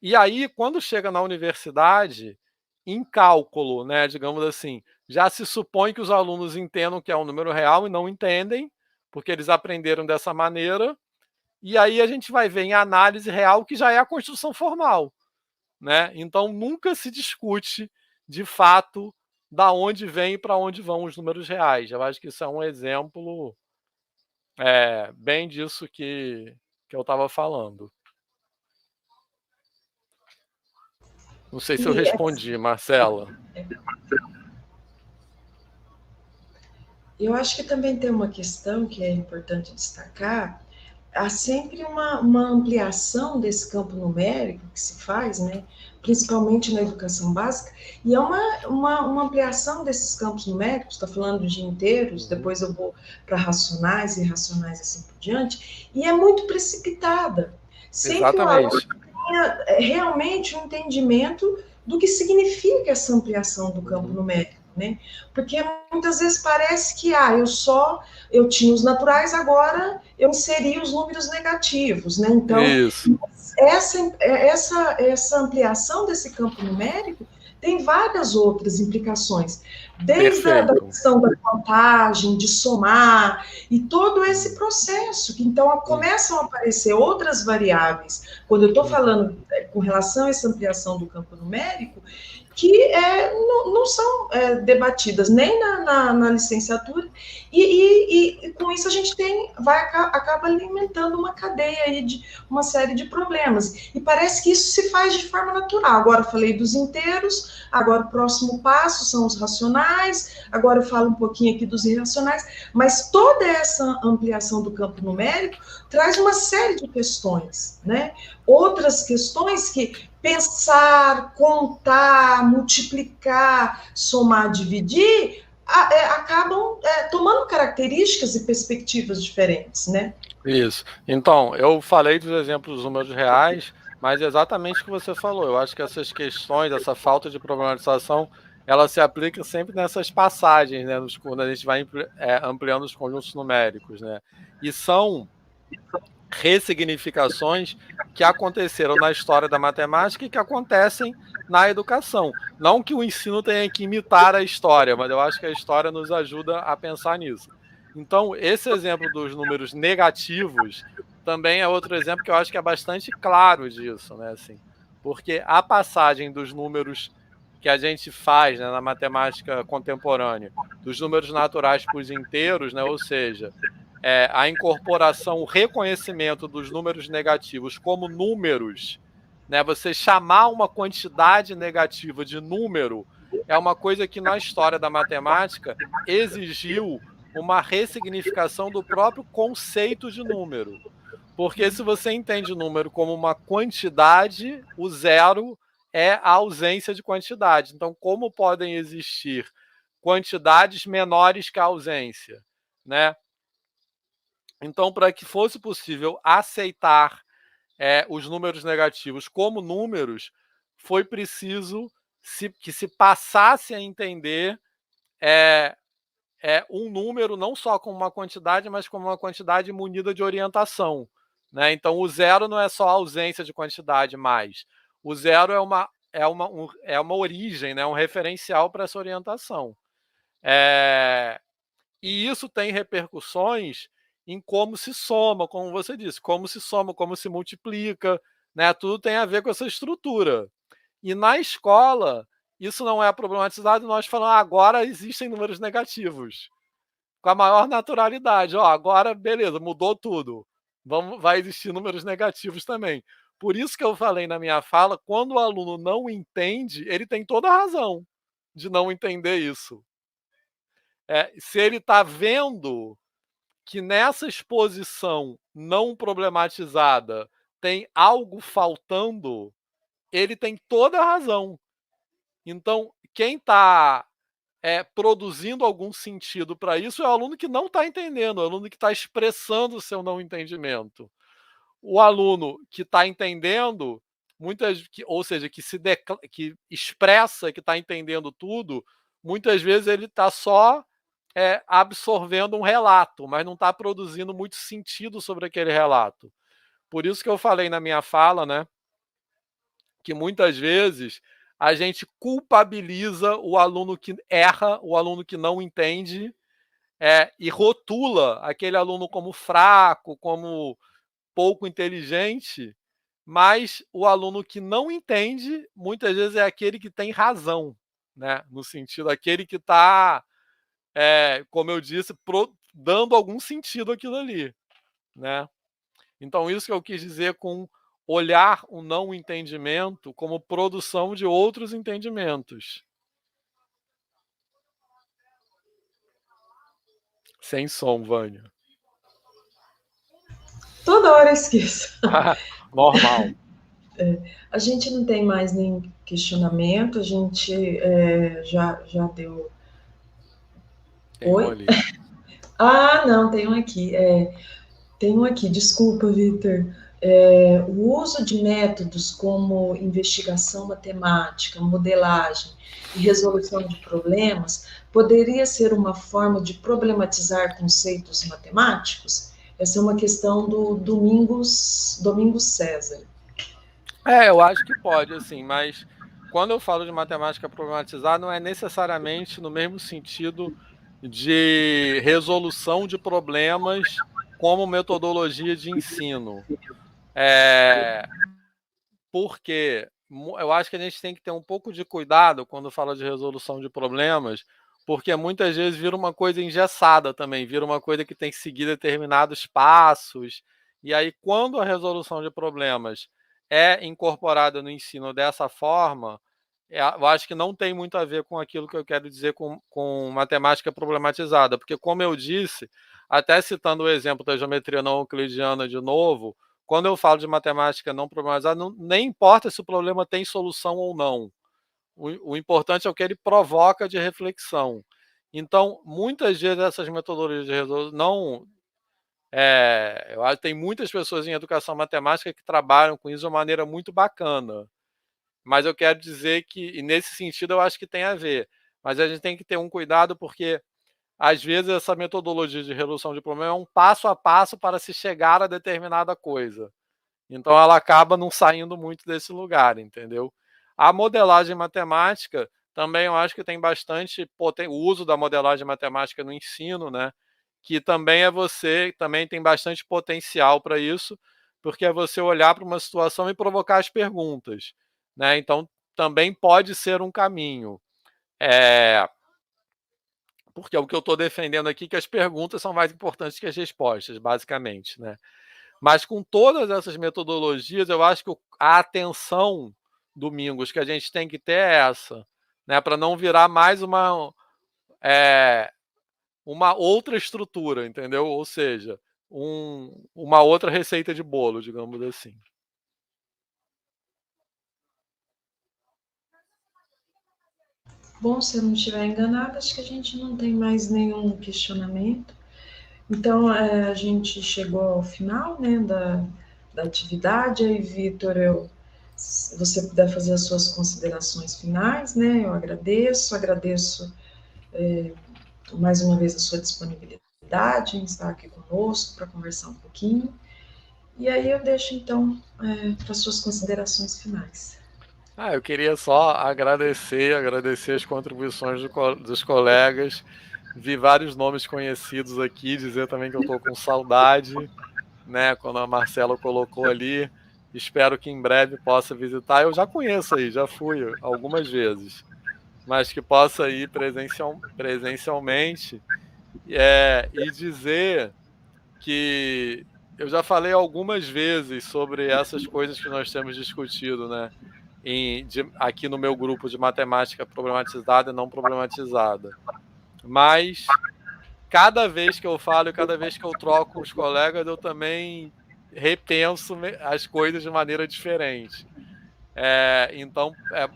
E aí, quando chega na universidade, em cálculo, né, digamos assim, já se supõe que os alunos entendam que é um número real e não entendem, porque eles aprenderam dessa maneira, e aí a gente vai ver em análise real que já é a construção formal, né? Então, nunca se discute, de fato, da onde vem e para onde vão os números reais. Eu acho que isso é um exemplo bem disso que eu estava falando. Não sei se eu respondi, Marcela. Eu acho que também tem uma questão que é importante destacar. Há sempre uma ampliação desse campo numérico que se faz, né, principalmente na educação básica, e é uma ampliação desses campos numéricos, está falando de inteiros, depois eu vou para racionais e irracionais assim por diante, e é muito precipitada, sem que o aluno tenha realmente um entendimento do que significa essa ampliação do campo numérico, né? Porque muitas vezes parece que eu tinha os naturais, agora eu inseri os números negativos, né? Então, essa ampliação desse campo numérico tem várias outras implicações, desde a questão da contagem, de somar, e todo esse processo, que então começam a aparecer outras variáveis. Quando eu estou falando com relação a essa ampliação do campo numérico, que não são debatidas nem na licenciatura, e com isso a gente acaba alimentando uma cadeia aí de uma série de problemas. E parece que isso se faz de forma natural. Agora eu falei dos inteiros, agora o próximo passo são os racionais, agora eu falo um pouquinho aqui dos irracionais, mas toda essa ampliação do campo numérico traz uma série de questões, né? Outras questões que pensar, contar, multiplicar, somar, dividir, acabam tomando características e perspectivas diferentes, né? Isso. Então, eu falei dos exemplos dos números reais, mas é exatamente o que você falou. Eu acho que essas questões, essa falta de problematização, ela se aplica sempre nessas passagens, né? Quando a gente vai ampliando os conjuntos numéricos, né? E são ressignificações que aconteceram na história da matemática e que acontecem na educação. Não que o ensino tenha que imitar a história, mas eu acho que a história nos ajuda a pensar nisso. Então, esse exemplo dos números negativos também é outro exemplo que eu acho que é bastante claro disso, né? Assim, porque a passagem dos números que a gente faz, né, na matemática contemporânea, dos números naturais para os inteiros, né? Ou seja, a incorporação, o reconhecimento dos números negativos como números, né? Você chamar uma quantidade negativa de número é uma coisa que na história da matemática exigiu uma ressignificação do próprio conceito de número. Porque se você entende o número como uma quantidade, o zero é a ausência de quantidade. Então, como podem existir quantidades menores que a ausência, né? Então, para que fosse possível aceitar os números negativos como números, foi preciso que se passasse a entender um número não só como uma quantidade, mas como uma quantidade munida de orientação, né? Então, o zero não é só a ausência de quantidade mais. O zero é uma origem, né? Um referencial para essa orientação. E isso tem repercussões em como se soma, como você disse, como se soma, como se multiplica, né? Tudo tem a ver com essa estrutura. E na escola, isso não é problematizado, nós falamos, agora existem números negativos, com a maior naturalidade. Ó, agora, beleza, mudou tudo. Vai existir números negativos também. Por isso que eu falei na minha fala, quando o aluno não entende, ele tem toda a razão de não entender isso. Se ele está vendo que nessa exposição não problematizada tem algo faltando, ele tem toda a razão. Então, quem está produzindo algum sentido para isso é o aluno que não está entendendo, é o aluno que está expressando o seu não entendimento. O aluno que está entendendo, ou seja, que expressa que está entendendo tudo, muitas vezes ele está só absorvendo um relato, mas não está produzindo muito sentido sobre aquele relato. Por isso que eu falei na minha fala, né, que muitas vezes a gente culpabiliza o aluno que erra, o aluno que não entende, e rotula aquele aluno como fraco, como pouco inteligente, mas o aluno que não entende, muitas vezes é aquele que tem razão, né? No sentido, aquele que está, como eu disse, dando algum sentido àquilo ali, né? Então, isso que eu quis dizer com olhar o não entendimento como produção de outros entendimentos. Sem som, Vânia. Toda hora eu esqueço. Normal. A gente não tem mais nenhum questionamento, a gente já deu. Tem um Oi? ali. Ah, não, tem um aqui. Tem um aqui, desculpa, Vitor. O uso de métodos como investigação matemática, modelagem e resolução de problemas poderia ser uma forma de problematizar conceitos matemáticos? Essa é uma questão do Domingos César. Eu acho que pode, assim, mas quando eu falo de matemática problematizada, não é necessariamente no mesmo sentido de resolução de problemas como metodologia de ensino. Porque eu acho que a gente tem que ter um pouco de cuidado quando fala de resolução de problemas, porque muitas vezes vira uma coisa engessada também, vira uma coisa que tem que seguir determinados passos. E aí, quando a resolução de problemas é incorporada no ensino dessa forma, eu acho que não tem muito a ver com aquilo que eu quero dizer com matemática problematizada, porque, como eu disse, até citando o exemplo da geometria não euclidiana de novo, quando eu falo de matemática não problematizada, nem importa se o problema tem solução ou não. O importante é o que ele provoca de reflexão. Então, muitas vezes essas metodologias de resolução não. Eu acho que tem muitas pessoas em educação matemática que trabalham com isso de uma maneira muito bacana. Mas eu quero dizer que, e nesse sentido, eu acho que tem a ver. Mas a gente tem que ter um cuidado, porque às vezes essa metodologia de resolução de problema é um passo a passo para se chegar a determinada coisa. Então ela acaba não saindo muito desse lugar, entendeu? A modelagem matemática também eu acho que tem bastante o uso da modelagem matemática no ensino, né? Que também tem bastante potencial para isso, porque é você olhar para uma situação e provocar as perguntas, né? Então também pode ser um caminho. Porque é o que eu estou defendendo aqui, que as perguntas são mais importantes que as respostas, basicamente, né? Mas com todas essas metodologias, eu acho que a atenção, Domingos, que a gente tem que ter é essa, né? Para não virar mais uma outra estrutura, entendeu? Ou seja, uma outra receita de bolo, digamos assim. Bom, se eu não estiver enganada, acho que a gente não tem mais nenhum questionamento. Então, a gente chegou ao final, né, da atividade. Aí, Vitor, se você puder fazer as suas considerações finais, né, eu agradeço mais uma vez a sua disponibilidade em estar aqui conosco para conversar um pouquinho. E aí eu deixo, então, para as suas considerações finais. Eu queria só agradecer as contribuições dos colegas. Vi vários nomes conhecidos aqui, dizer também que eu estou com saudade, né? Quando a Marcela colocou ali, espero que em breve possa visitar. Eu já conheço aí, já fui algumas vezes, mas que possa ir presencialmente, e dizer que eu já falei algumas vezes sobre essas coisas que nós temos discutido, né? Aqui no meu grupo de matemática problematizada e não problematizada. Mas cada vez que eu falo e cada vez que eu troco com os colegas, eu também repenso as coisas de maneira diferente. Então,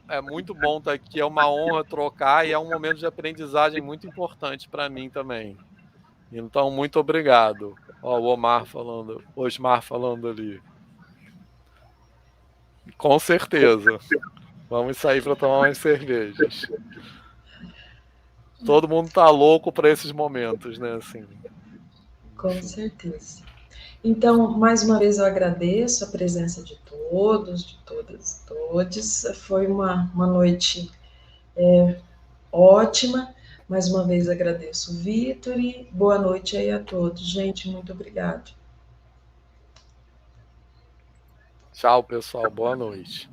é muito bom estar aqui, é uma honra trocar e é um momento de aprendizagem muito importante para mim também. Então, muito obrigado. Ó, o Osmar falando ali. Com certeza. Vamos sair para tomar umas cervejas. Todo mundo tá louco para esses momentos, né? Assim. Com certeza. Então, mais uma vez eu agradeço a presença de todos, de todas, todes. Foi uma noite ótima. Mais uma vez agradeço o Vitor e boa noite aí a todos. Gente, muito obrigado. Tchau, pessoal. Boa noite.